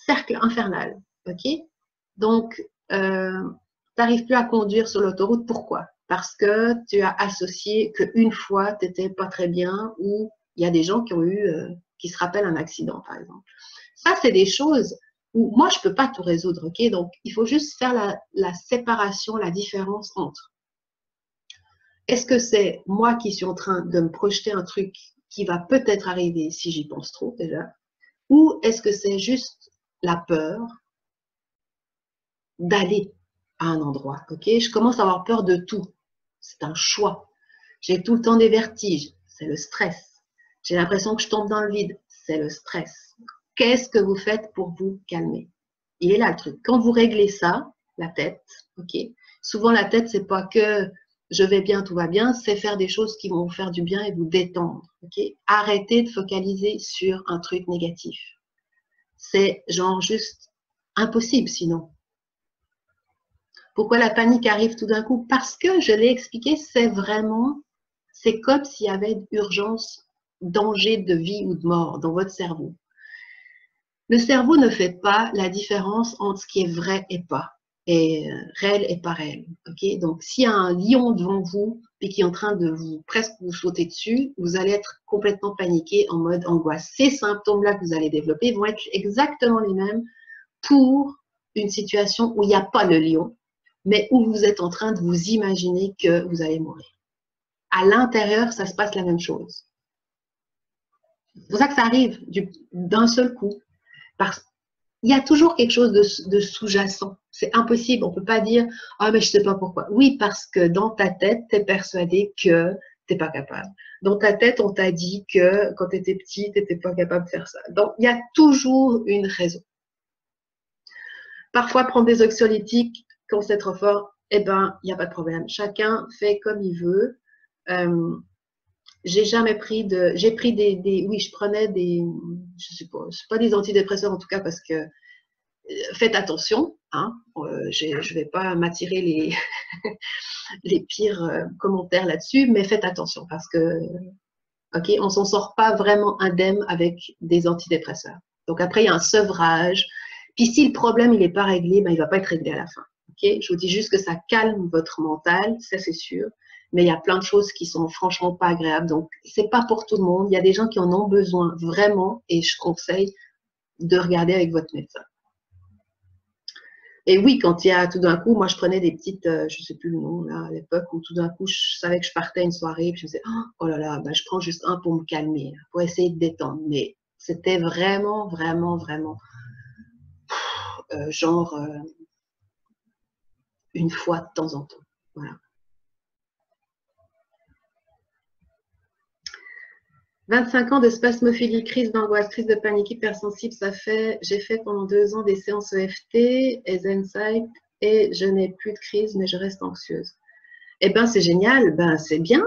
cercle infernal. Ok? Donc, tu n'arrives plus à conduire sur l'autoroute. Pourquoi? Parce que tu as associé qu'une fois, tu n'étais pas très bien ou il y a des gens qui ont eu, qui se rappellent un accident, par exemple. Ça, c'est des choses où moi, je ne peux pas tout résoudre. Ok? Donc, il faut juste faire la séparation, la différence entre est-ce que c'est moi qui suis en train de me projeter un truc qui va peut-être arriver si j'y pense trop déjà, ou est-ce que c'est juste la peur d'aller à un endroit, ok? Je commence à avoir peur de tout. C'est un choix. J'ai tout le temps des vertiges. C'est le stress. J'ai l'impression que je tombe dans le vide. C'est le stress. Qu'est-ce que vous faites pour vous calmer? Il est là le truc. Quand vous réglez ça, la tête, ok? Souvent, la tête, c'est pas que je vais bien, tout va bien, c'est faire des choses qui vont vous faire du bien et vous détendre, ok? Arrêtez de focaliser sur un truc négatif. C'est genre juste impossible sinon. Pourquoi la panique arrive tout d'un coup? Parce que, je l'ai expliqué, c'est comme s'il y avait urgence, danger de vie ou de mort dans votre cerveau. Le cerveau ne fait pas la différence entre ce qui est vrai et pas, et réel et pas réel. Okay? Donc, s'il y a un lion devant vous et qui est en train de presque vous sauter dessus, vous allez être complètement paniqué en mode angoisse. Ces symptômes-là que vous allez développer vont être exactement les mêmes pour une situation où il n'y a pas le lion, mais où vous êtes en train de vous imaginer que vous allez mourir. À l'intérieur, ça se passe la même chose. C'est pour ça que ça arrive d'un seul coup. Parce qu'il y a toujours quelque chose de sous-jacent. C'est impossible. On ne peut pas dire « Ah, mais je ne sais pas pourquoi ». Oui, parce que dans ta tête, tu es persuadé que tu n'es pas capable. Dans ta tête, on t'a dit que quand tu étais petit, tu n'étais pas capable de faire ça. Donc, il y a toujours une raison. Parfois, prendre des anxiolytiques quand c'est trop fort, eh ben, il n'y a pas de problème. Chacun fait comme il veut. J'ai jamais pris j'ai pris oui, je prenais je sais pas des antidépresseurs en tout cas parce que faites attention, hein, je vais pas m'attirer les pires commentaires là-dessus, mais faites attention parce que, ok, on s'en sort pas vraiment indemne avec des antidépresseurs. Donc après, il y a un sevrage. Puis si le problème il est pas réglé, ben il va pas être réglé à la fin. Ok, je vous dis juste que ça calme votre mental, ça c'est sûr. Mais il y a plein de choses qui sont franchement pas agréables. Donc, c'est pas pour tout le monde. Il y a des gens qui en ont besoin vraiment et je conseille de regarder avec votre médecin. Et oui, quand il y a tout d'un coup, moi je prenais des petites, je sais plus le nom là à l'époque, où tout d'un coup je savais que je partais une soirée, puis je me disais, oh là là, ben, je prends juste un pour me calmer, pour essayer de détendre. Mais c'était vraiment, vraiment, vraiment genre une fois de temps en temps. Voilà. 25 ans de spasmophilie, crise d'angoisse, crise de panique, hypersensible, j'ai fait pendant 2 ans des séances EFT et Zensight et je n'ai plus de crise, mais je reste anxieuse. Eh bien, c'est génial, ben, c'est bien,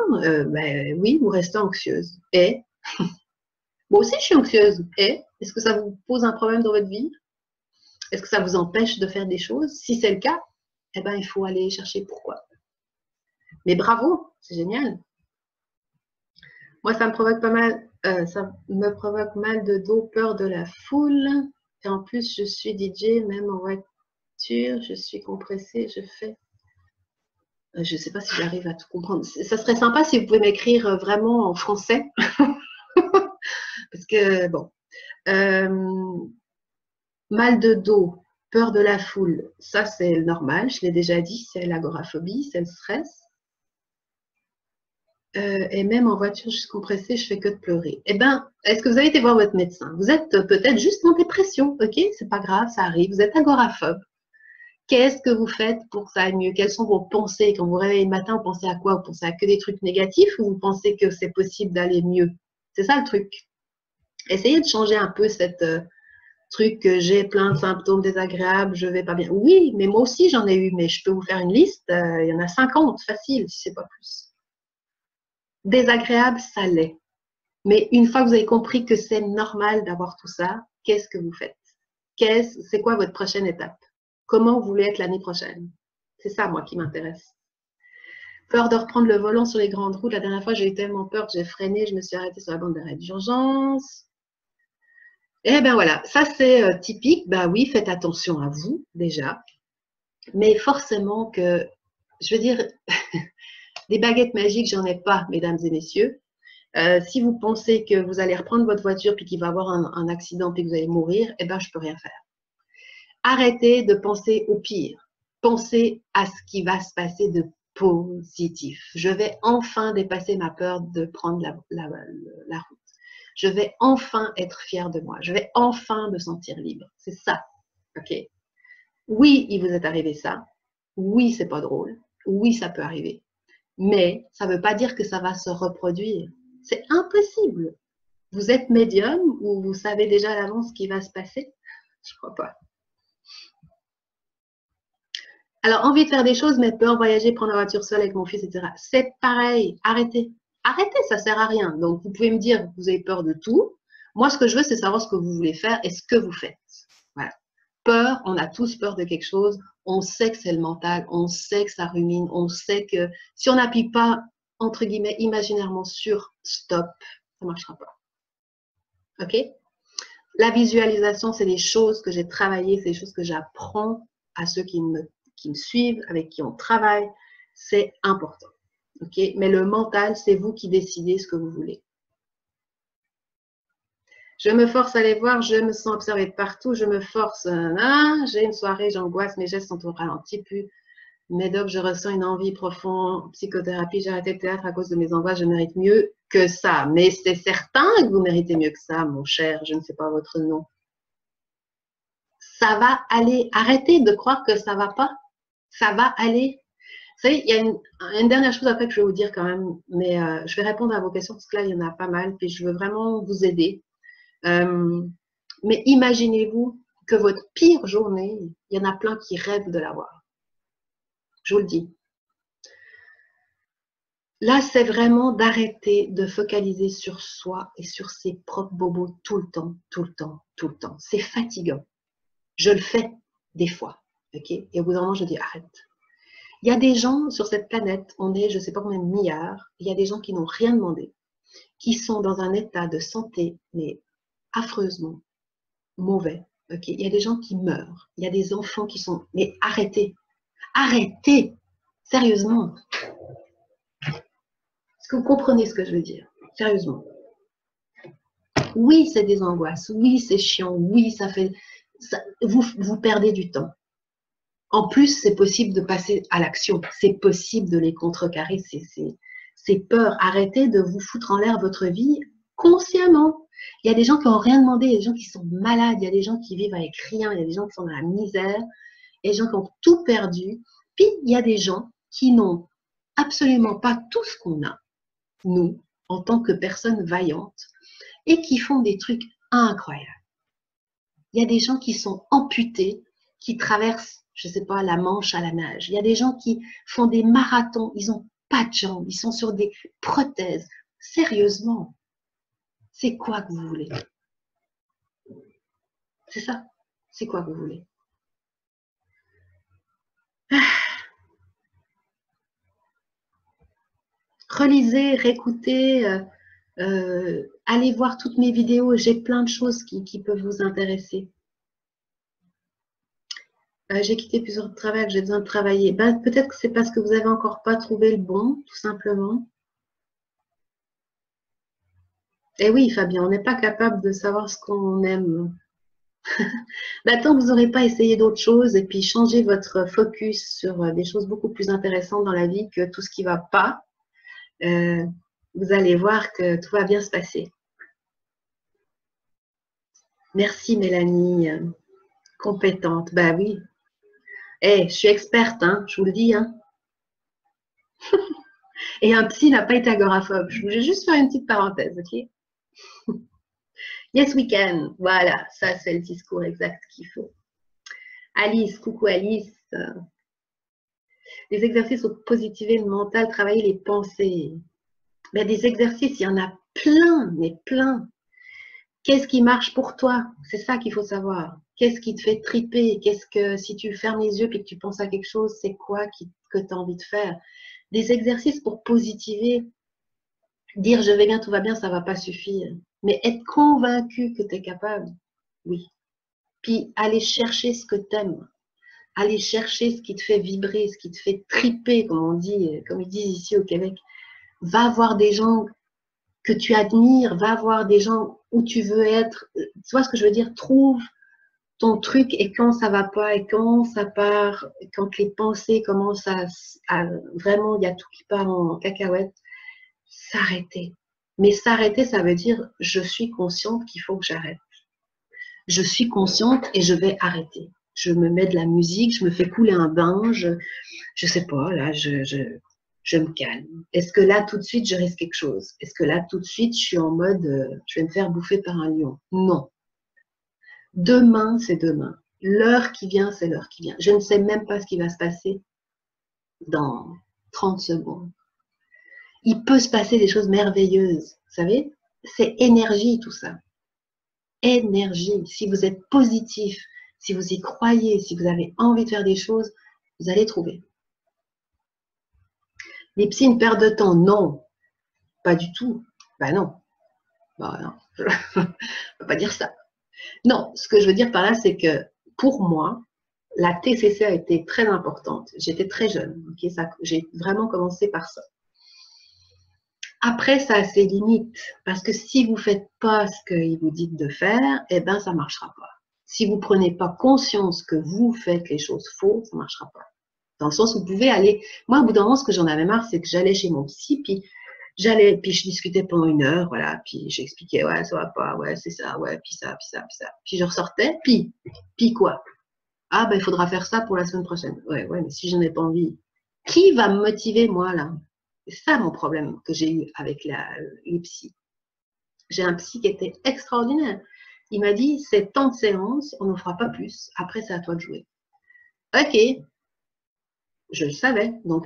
ben, oui, vous restez anxieuse. Et moi aussi, je suis anxieuse. Et est-ce que ça vous pose un problème dans votre vie? Est-ce que ça vous empêche de faire des choses? Si c'est le cas, eh ben, il faut aller chercher pourquoi. Mais bravo, c'est génial. Moi, ça me provoque pas mal, ça me provoque mal de dos, peur de la foule. Et en plus, je suis DJ, même en voiture, je suis compressée, je fais. Je ne sais pas si j'arrive à tout comprendre. Ça serait sympa si vous pouvez m'écrire vraiment en français. Parce que, bon. Mal de dos. Peur de la foule, ça c'est normal, je l'ai déjà dit, c'est l'agoraphobie, c'est le stress. Et même en voiture, je suis compressée, je fais que de pleurer. Eh bien, est-ce que vous avez été voir votre médecin? Vous êtes peut-être juste en dépression, ok? C'est pas grave, ça arrive, vous êtes agoraphobe. Qu'est-ce que vous faites pour que ça aille mieux? Quelles sont vos pensées? Quand vous vous réveillez le matin, vous pensez à quoi? Vous pensez à que des trucs négatifs ou vous pensez que c'est possible d'aller mieux? C'est ça le truc. Essayez de changer un peu cette truc que j'ai plein de symptômes désagréables, je vais pas bien. Oui, mais moi aussi j'en ai eu, mais je peux vous faire une liste, il y en a 50, facile, si c'est pas plus. Désagréable, ça l'est. Mais une fois que vous avez compris que c'est normal d'avoir tout ça, qu'est-ce que vous faites? C'est quoi votre prochaine étape? Comment vous voulez être l'année prochaine? C'est ça, moi, qui m'intéresse. Peur de reprendre le volant sur les grandes routes. La dernière fois, j'ai eu tellement peur que j'ai freiné, je me suis arrêtée sur la bande d'arrêt d'urgence. Eh bien voilà, ça c'est typique. Ben oui, faites attention à vous déjà. Mais forcément que, je veux dire, des baguettes magiques, j'en ai pas, mesdames et messieurs. Si vous pensez que vous allez reprendre votre voiture puis qu'il va y avoir un accident puis que vous allez mourir, eh ben je peux rien faire. Arrêtez de penser au pire. Pensez à ce qui va se passer de positif. Je vais enfin dépasser ma peur de prendre la route. Je vais enfin être fière de moi. Je vais enfin me sentir libre. C'est ça. OK? Oui, il vous est arrivé ça. Oui, c'est pas drôle. Oui, ça peut arriver. Mais ça ne veut pas dire que ça va se reproduire. C'est impossible. Vous êtes médium ou vous savez déjà à l'avance ce qui va se passer? Je ne crois pas. Alors, envie de faire des choses, mais peur, voyager, prendre la voiture seule avec mon fils, etc. C'est pareil. Arrêtez. Arrêtez, ça ne sert à rien. Donc, vous pouvez me dire que vous avez peur de tout. Moi, ce que je veux, c'est savoir ce que vous voulez faire et ce que vous faites. Voilà. Peur, on a tous peur de quelque chose. On sait que c'est le mental. On sait que ça rumine. On sait que si on n'appuie pas, entre guillemets, imaginairement sur stop, ça ne marchera pas. OK? La visualisation, c'est des choses que j'ai travaillées, c'est des choses que j'apprends à ceux qui me suivent, avec qui on travaille. C'est important. OK? Mais le mental, c'est vous qui décidez ce que vous voulez. Je me force à les voir, je me sens observée de partout, je me force. J'ai une soirée, j'angoisse, mes gestes sont au ralenti, plus Médoc, je ressens une envie profonde. Psychothérapie, j'ai arrêté le théâtre à cause de mes angoisses, je mérite mieux que ça. Mais c'est certain que vous méritez mieux que ça, mon cher, je ne sais pas votre nom. Ça va aller. Arrêtez de croire que ça ne va pas. Ça va aller. Vous savez, il y a une dernière chose après que je vais vous dire quand même, mais je vais répondre à vos questions parce que là, il y en a pas mal, puis je veux vraiment vous aider. Mais imaginez-vous que votre pire journée, il y en a plein qui rêvent de l'avoir. Je vous le dis. Là, c'est vraiment d'arrêter de focaliser sur soi et sur ses propres bobos tout le temps, tout le temps, tout le temps. C'est fatigant. Je le fais des fois, ok? Et au bout d'un moment, je dis arrête. Il y a des gens sur cette planète, on est, je ne sais pas combien de milliards, il y a des gens qui n'ont rien demandé, qui sont dans un état de santé, mais affreusement mauvais, ok? Il y a des gens qui meurent, il y a des enfants qui sont... Mais arrêtez, arrêtez, sérieusement. Est-ce que vous comprenez ce que je veux dire? Sérieusement. Oui, c'est des angoisses. Oui, c'est chiant. Oui, ça fait... vous perdez du temps. En plus, c'est possible de passer à l'action. C'est possible de les contrecarrer, ces peurs. Arrêtez de vous foutre en l'air votre vie consciemment. Il y a des gens qui n'ont rien demandé. Il y a des gens qui sont malades. Il y a des gens qui vivent avec rien. Il y a des gens qui sont dans la misère. Il y a des gens qui ont tout perdu. Puis, il y a des gens qui n'ont absolument pas tout ce qu'on a, nous, en tant que personnes vaillantes, et qui font des trucs incroyables. Il y a des gens qui sont amputés, qui traversent, je ne sais pas, la Manche à la nage. Il y a des gens qui font des marathons, ils n'ont pas de jambes, ils sont sur des prothèses. Sérieusement, c'est quoi que vous voulez? C'est ça. C'est quoi que vous voulez? Relisez, réécoutez, allez voir toutes mes vidéos. J'ai plein de choses qui peuvent vous intéresser. J'ai quitté plusieurs travails que j'ai besoin de travailler. Ben, peut-être que c'est parce que vous n'avez encore pas trouvé le bon, tout simplement. Et oui, Fabien, on n'est pas capable de savoir ce qu'on aime. Bah, tant que vous n'aurez pas essayé d'autres choses et puis changé votre focus sur des choses beaucoup plus intéressantes dans la vie que tout ce qui ne va pas, vous allez voir que tout va bien se passer. Merci Mélanie, compétente. Bah oui. Je suis experte, hein, je vous le dis. Hein. Et un psy n'a pas été agoraphobe. Je voulais juste faire une petite parenthèse, ok? Yes, we can. Voilà, ça c'est le discours exact qu'il faut. Alice, coucou Alice. Les exercices pour positiver le mental, travailler les pensées. Mais des exercices, il y en a plein, mais plein. Qu'est-ce qui marche pour toi? C'est ça qu'il faut savoir. Qu'est-ce qui te fait triper? Qu'est-ce que, si tu fermes les yeux et que tu penses à quelque chose, c'est quoi que tu as envie de faire? Des exercices pour positiver. Dire je vais bien, tout va bien, ça ne va pas suffire. Mais être convaincu que tu es capable, oui. Puis aller chercher ce que tu aimes. Aller chercher ce qui te fait vibrer, ce qui te fait triper, comme on dit, comme ils disent ici au Québec. Va voir des gens que tu admires, va voir des gens où tu veux être. Tu vois ce que je veux dire? Trouve ton truc et quand ça va pas et quand ça part, quand les pensées commencent à vraiment, il y a tout qui part en cacahuète, s'arrêter. Mais s'arrêter, ça veut dire je suis consciente qu'il faut que j'arrête. Je suis consciente et je vais arrêter. Je me mets de la musique, je me fais couler un bain, je sais pas, là, je me calme. Est-ce que là, tout de suite, je risque quelque chose? Est-ce que là, tout de suite, je suis en mode, je vais me faire bouffer par un lion? Non. Demain, c'est demain. L'heure qui vient, c'est l'heure qui vient. Je ne sais même pas ce qui va se passer dans 30 secondes. Il peut se passer des choses merveilleuses, vous savez? C'est énergie, tout ça. Énergie. Si vous êtes positif, si vous y croyez, si vous avez envie de faire des choses, vous allez trouver. Les psys, une perte de temps? Non, pas du tout. Ben non. Ben non, je ne peux pas dire ça. Non, ce que je veux dire par là, c'est que pour moi, la TCC a été très importante. J'étais très jeune. Okay, j'ai vraiment commencé par ça. Après, ça a ses limites. Parce que si vous ne faites pas ce qu'il vous dit de faire, eh ben, ça ne marchera pas. Si vous ne prenez pas conscience que vous faites les choses faux, ça ne marchera pas. Dans le sens où vous pouvez aller... Moi, au bout d'un moment, ce que j'en avais marre, c'est que j'allais chez mon psy, puis je discutais pendant 1 heure, voilà, puis j'expliquais, ouais, ça va pas, ouais, c'est ça, ouais, puis ça, puis ça, puis ça. Puis je ressortais, puis quoi? Ah, ben, il faudra faire ça pour la semaine prochaine. Ouais, mais si je n'ai pas envie, qui va me motiver, moi, là? C'est ça mon problème que j'ai eu avec les psys. J'ai un psy qui était extraordinaire. Il m'a dit, c'est tant de séances, on n'en fera pas plus. Après, c'est à toi de jouer. Ok, je le savais. Donc,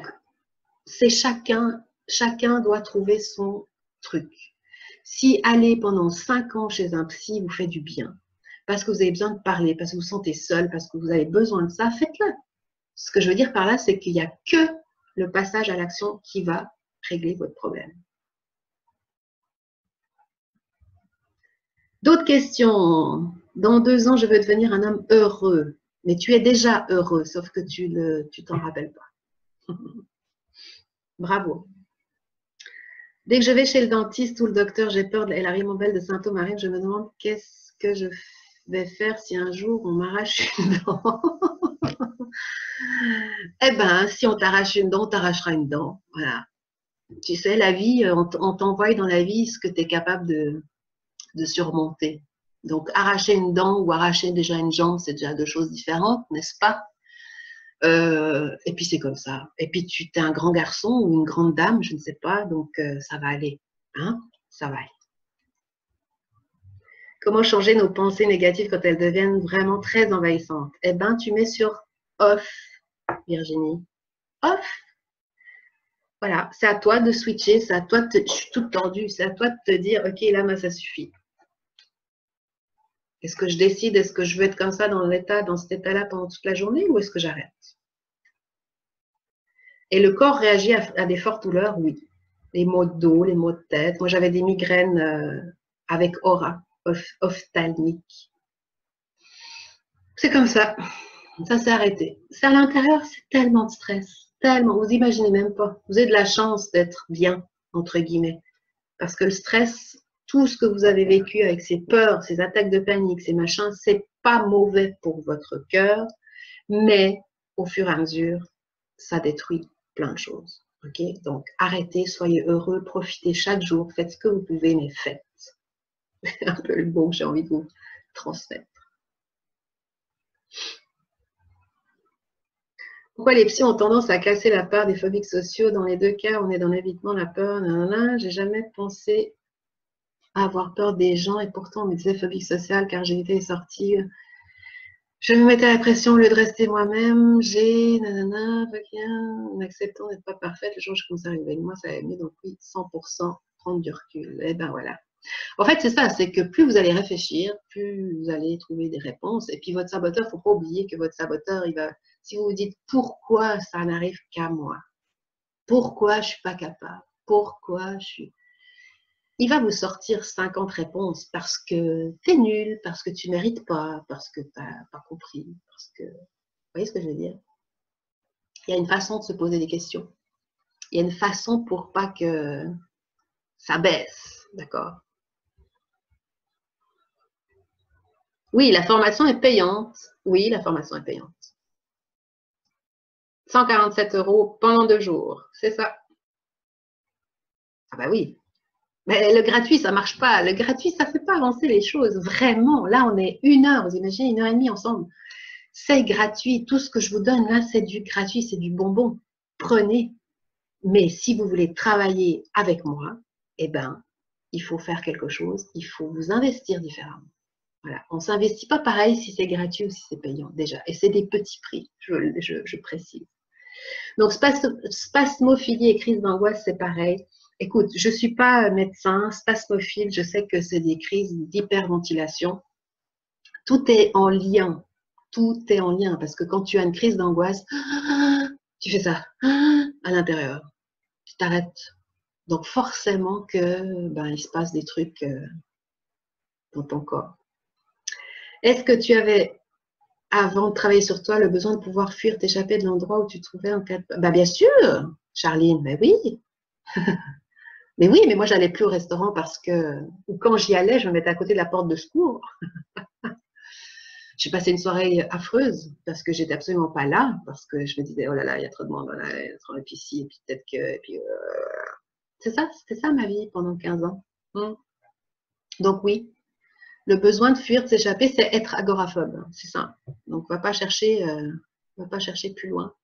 c'est chacun doit trouver son truc. Si aller pendant 5 ans chez un psy vous fait du bien, parce que vous avez besoin de parler, parce que vous vous sentez seul, parce que vous avez besoin de ça, faites-le. Ce que je veux dire par là, c'est qu'il n'y a que le passage à l'action qui va régler votre problème. D'autres questions? Dans 2 ans, je veux devenir un homme heureux. Mais tu es déjà heureux, sauf que tu t'en rappelles pas. Bravo. Dès que je vais chez le dentiste ou le docteur, j'ai peur et la ribambelle de symptômes arrive. Je me demande qu'est-ce que je vais faire si un jour on m'arrache une dent. Eh ben, si on t'arrache une dent, on t'arrachera une dent. Voilà. Tu sais, la vie, on t'envoie dans la vie ce que tu es capable de surmonter. Donc, arracher une dent ou arracher déjà une jambe, c'est déjà 2 choses différentes, n'est-ce pas? Et puis, c'est comme ça. Et puis, tu es un grand garçon ou une grande dame, je ne sais pas, donc ça va aller. Hein? Ça va aller. Comment changer nos pensées négatives quand elles deviennent vraiment très envahissantes? Eh bien, tu mets sur off, Virginie. Off. Voilà, c'est à toi de switcher, c'est à toi je suis toute tendue, c'est à toi de te dire, ok, là, moi, ça suffit. Est-ce que je décide, est-ce que je veux être comme ça dans cet état-là pendant toute la journée ou est-ce que j'arrête? Et le corps réagit à des fortes douleurs, oui. Les maux de dos, les maux de tête. Moi, j'avais des migraines avec aura, ophtalmique. C'est comme ça. Ça s'est arrêté. C'est à l'intérieur, c'est tellement de stress. Tellement. Vous imaginez même pas. Vous avez de la chance d'être bien, entre guillemets. Parce que le stress, tout ce que vous avez vécu avec ces peurs, ces attaques de panique, ces machins, c'est pas mauvais pour votre cœur, mais au fur et à mesure, ça détruit plein de choses. Ok? Donc, arrêtez, soyez heureux, profitez chaque jour, faites ce que vous pouvez, mais faites. C'est un peu le mot que j'ai envie de vous transmettre. Pourquoi les psys ont tendance à casser la part des phobiques sociaux? Dans les deux cas, on est dans l'évitement, la peur, nanana. J'ai jamais pensé à avoir peur des gens et pourtant on me disait phobique sociale car j'ai été sortie. Je me mettais la pression au lieu de rester moi-même. J'ai nanana, en acceptant d'être pas parfaite. Le jour où je commence à arriver avec moi, ça allait mieux. Donc oui, 100% prendre du recul. Et ben voilà. En fait, c'est ça, c'est que plus vous allez réfléchir, plus vous allez trouver des réponses. Et puis votre saboteur, il ne faut pas oublier que votre saboteur, il va, si vous vous dites pourquoi ça n'arrive qu'à moi, pourquoi je ne suis pas capable, pourquoi je suis... Il va vous sortir 50 réponses parce que tu es nul, parce que tu ne mérites pas, parce que tu n'as pas compris, parce que... Vous voyez ce que je veux dire? Il y a une façon de se poser des questions. Il y a une façon pour pas que ça baisse, d'accord? Oui, la formation est payante. Oui, la formation est payante. 147 € pendant 2 jours, c'est ça. Ah bah oui. Mais le gratuit, ça marche pas. Le gratuit, ça fait pas avancer les choses. Vraiment. Là, on est 1 heure. Vous imaginez 1 heure et demie ensemble. C'est gratuit. Tout ce que je vous donne là, c'est du gratuit, c'est du bonbon. Prenez. Mais si vous voulez travailler avec moi, eh ben, il faut faire quelque chose. Il faut vous investir différemment. Voilà. On ne s'investit pas pareil si c'est gratuit ou si c'est payant déjà. Et c'est des petits prix, je précise. Donc, spasmophilie et crise d'angoisse, c'est pareil. Écoute, je ne suis pas médecin, spasmophile, je sais que c'est des crises d'hyperventilation. Tout est en lien. Tout est en lien parce que quand tu as une crise d'angoisse, tu fais ça à l'intérieur. Tu t'arrêtes. Donc, forcément que il se passe des trucs dans ton corps. Est-ce que tu avais, avant de travailler sur toi, le besoin de pouvoir fuir, t'échapper de l'endroit où tu te trouvais en cas de... Bien sûr, Charline, mais oui. Mais oui, mais moi, j'allais plus au restaurant parce que, ou quand j'y allais, je me mettais à côté de la porte de secours. J'ai passé une soirée affreuse parce que j'étais absolument pas là, parce que je me disais, oh là là, il y a trop de monde, là, il y a trop de ici, et puis peut-être que, et puis, c'est ça, c'était ça ma vie pendant 15 ans. Donc oui, le besoin de fuir, de s'échapper, c'est être agoraphobe, c'est ça. Donc on va pas chercher plus loin.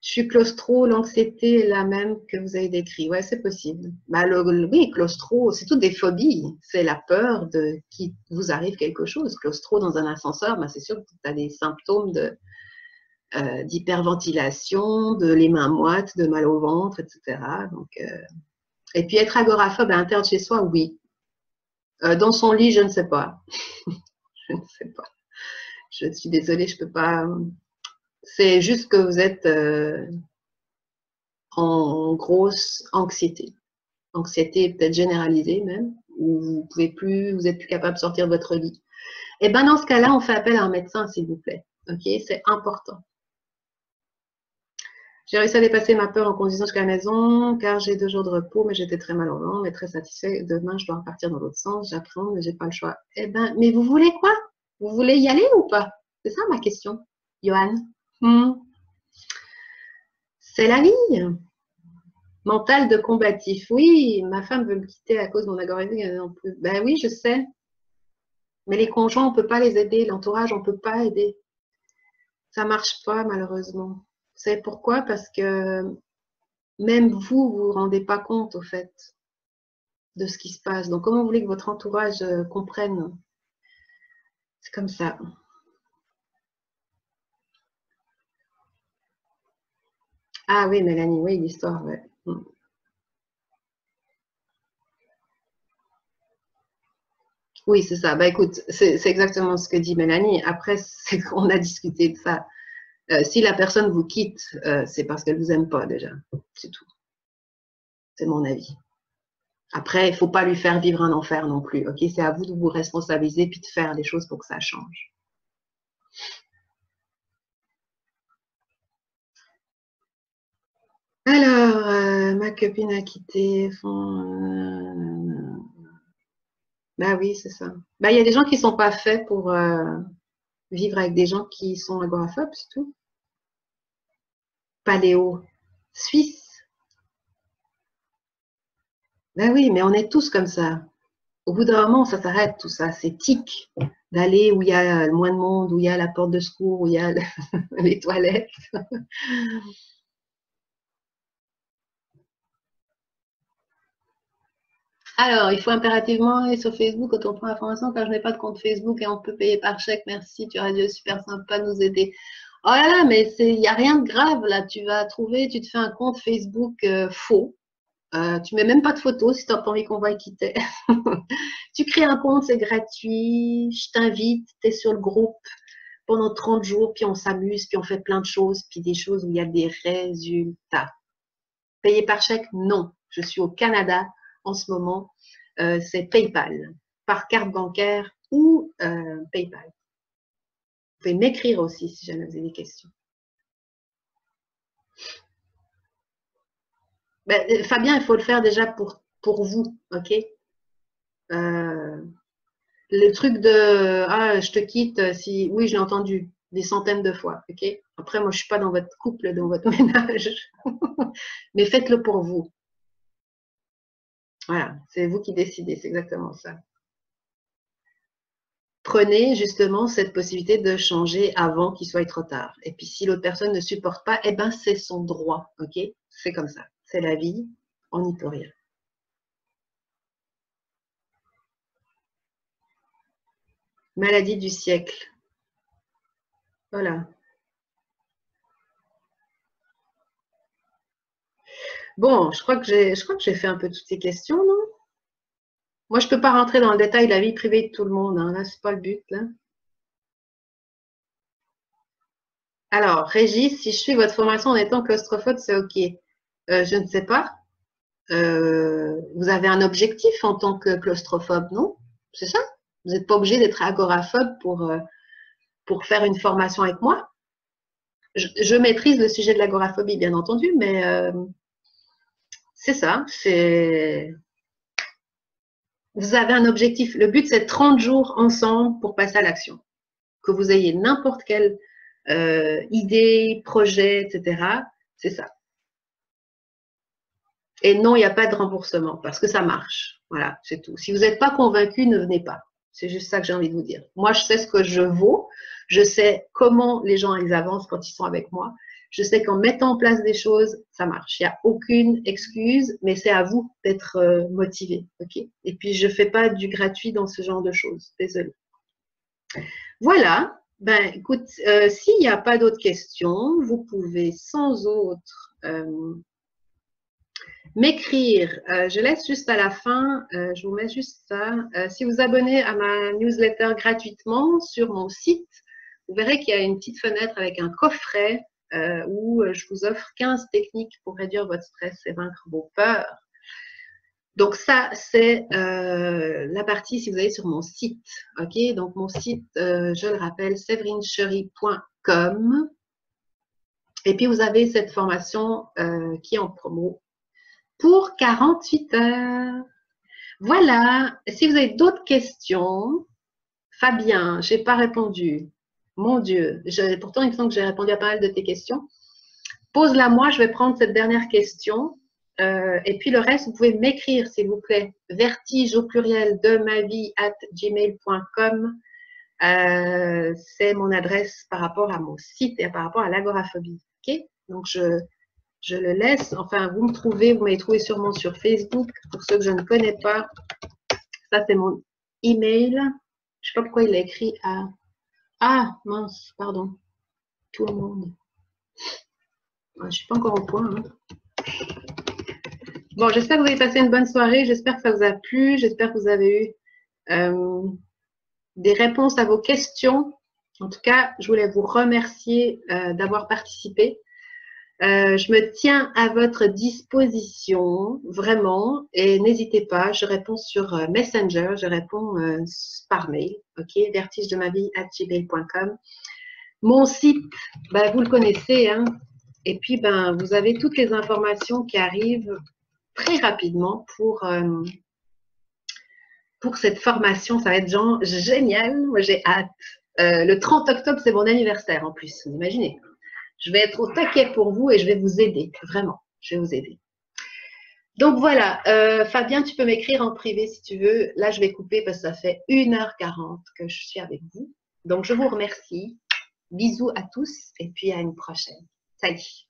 Je suis claustro, l'anxiété est la même que vous avez décrit. Ouais, c'est possible. Oui, claustro, c'est toutes des phobies. C'est la peur de qu'il vous arrive quelque chose. Claustro dans un ascenseur, c'est sûr que tu as des symptômes d'hyperventilation, de les mains moites, de mal au ventre, etc. Donc, et puis être agoraphobe à l'intérieur de chez soi, oui. Dans son lit, je ne sais pas. Je ne sais pas. Je suis désolée, je ne peux pas. C'est juste que vous êtes en grosse anxiété. Anxiété peut-être généralisée même, où vous êtes plus capable de sortir de votre lit. Et bien dans ce cas-là, on fait appel à un médecin, s'il vous plaît. Ok, c'est important. J'ai réussi à dépasser ma peur en conduisant jusqu'à la maison, car j'ai 2 jours de repos, mais j'étais très mal au ventre, mais très satisfait. Demain, je dois repartir dans l'autre sens. J'apprends, mais j'ai pas le choix. Eh ben, mais vous voulez quoi? Vous voulez y aller ou pas? C'est ça ma question, Johan. C'est la vie. Mental de combatif. Oui, ma femme veut me quitter à cause de mon agoraphobie. Ben oui, je sais. Mais les conjoints, on ne peut pas les aider. L'entourage, on ne peut pas aider. Ça ne marche pas, malheureusement. Vous savez pourquoi? Parce que même vous, vous vous rendez pas compte, au fait, de ce qui se passe. Donc, comment vous voulez que votre entourage comprenne? C'est comme ça. Ah oui, Mélanie, oui, l'histoire, ouais. Oui, c'est ça. Bah écoute, c'est exactement ce que dit Mélanie. Après, on a discuté de ça. Si la personne vous quitte, c'est parce qu'elle vous aime pas déjà. C'est tout. C'est mon avis. Après, il ne faut pas lui faire vivre un enfer non plus. Ok, c'est à vous de vous responsabiliser puis de faire des choses pour que ça change. Alors, ma copine a quitté. Bah oui, c'est ça. Bah, il y a des gens qui sont pas faits pour vivre avec des gens qui sont agoraphobes, c'est tout. Paléo, Suisse. Bah oui, mais on est tous comme ça. Au bout d'un moment, ça s'arrête tout ça. C'est tic d'aller où il y a le moins de monde, où il y a la porte de secours, où il y a les toilettes. Alors, il faut impérativement aller sur Facebook quand on prend l'information, car je n'ai pas de compte Facebook et on peut payer par chèque. Merci, tu aurais dû super sympa de nous aider. Oh là là, mais il n'y a rien de grave là. Tu vas trouver, tu te fais un compte Facebook faux. Tu mets même pas de photos si tu n'as pas envie qu'on voit qui t'es. Tu crées un compte, c'est gratuit. Je t'invite, tu es sur le groupe pendant 30 jours, puis on s'amuse, puis on fait plein de choses, puis des choses où il y a des résultats. Payer par chèque, non. Je suis au Canada en ce moment. C'est PayPal, par carte bancaire ou PayPal. Vous pouvez m'écrire aussi si jamais vous avez des questions. Ben, Fabien, il faut le faire déjà pour vous, ok? Le truc de ah, je te quitte, si oui, je l'ai entendu des centaines de fois, ok? Après, moi, je suis pas dans votre couple, dans votre ménage, mais faites-le pour vous. Voilà, c'est vous qui décidez, c'est exactement ça. Prenez justement cette possibilité de changer avant qu'il soit trop tard. Et puis, si l'autre personne ne supporte pas, eh ben, c'est son droit, ok? C'est comme ça, c'est la vie, on n'y peut rien. Maladie du siècle. Voilà. Bon, je crois que j'ai fait un peu toutes ces questions, non? Moi, je ne peux pas rentrer dans le détail de la vie privée de tout le monde, hein. Là, ce n'est pas le but. Là. Alors, Régis, si je suis votre formation en étant claustrophobe, c'est OK. Je ne sais pas. Vous avez un objectif en tant que claustrophobe, non? C'est ça? Vous n'êtes pas obligé d'être agoraphobe pour faire une formation avec moi. Je maîtrise le sujet de l'agoraphobie, bien entendu, mais c'est ça. Vous avez un objectif. Le but, c'est 30 jours ensemble pour passer à l'action. Que vous ayez n'importe quelle idée, projet, etc. C'est ça. Et non, il n'y a pas de remboursement parce que ça marche. Voilà, c'est tout. Si vous n'êtes pas convaincu, ne venez pas. C'est juste ça que j'ai envie de vous dire. Moi, je sais ce que je vaux. Je sais comment les gens ils avancent quand ils sont avec moi. Je sais qu'en mettant en place des choses, ça marche. Il n'y a aucune excuse, mais c'est à vous d'être motivé. Okay, et puis, je ne fais pas du gratuit dans ce genre de choses. Désolée. Voilà. Ben, écoute, s'il n'y a pas d'autres questions, vous pouvez sans autre m'écrire. Je laisse juste à la fin, je vous mets juste ça. Si vous abonnez à ma newsletter gratuitement sur mon site, vous verrez qu'il y a une petite fenêtre avec un coffret où je vous offre 15 techniques pour réduire votre stress et vaincre vos peurs. Donc ça, c'est la partie si vous allez sur mon site. Ok, donc mon site, je le rappelle, severinechery.com. Et puis vous avez cette formation qui est en promo pour 48 heures. Voilà. Si vous avez d'autres questions, Fabien, je n'ai pas répondu. Mon Dieu, pourtant il me semble que j'ai répondu à pas mal de tes questions. Pose-la moi, je vais prendre cette dernière question. Et puis le reste, vous pouvez m'écrire, s'il vous plaît. Vertige au pluriel de ma vie @gmail.com. C'est mon adresse par rapport à mon site et par rapport à l'agoraphobie. Ok? Donc je le laisse. Enfin, vous me trouvez, vous m'avez trouvé sûrement sur Facebook. Pour ceux que je ne connais pas, ça c'est mon email. Je ne sais pas pourquoi il a écrit à. Ah mince, pardon. Tout le monde. Je ne suis pas encore au point. Hein. Bon, j'espère que vous avez passé une bonne soirée. J'espère que ça vous a plu. J'espère que vous avez eu des réponses à vos questions. En tout cas, je voulais vous remercier d'avoir participé. Je me tiens à votre disposition, vraiment, et n'hésitez pas, je réponds sur Messenger, je réponds par mail, ok, vertigedemavie@gmail.com. Mon site, ben, vous le connaissez, hein, et puis ben, vous avez toutes les informations qui arrivent très rapidement pour cette formation. Ça va être genre génial. Moi, j'ai hâte. Le 30 octobre, c'est mon anniversaire en plus. Vous imaginez. Je vais être au taquet pour vous et je vais vous aider. Vraiment, je vais vous aider. Donc voilà, Fabien, tu peux m'écrire en privé si tu veux. Là, je vais couper parce que ça fait 1h40 que je suis avec vous. Donc, je vous remercie. Bisous à tous et puis à une prochaine. Salut.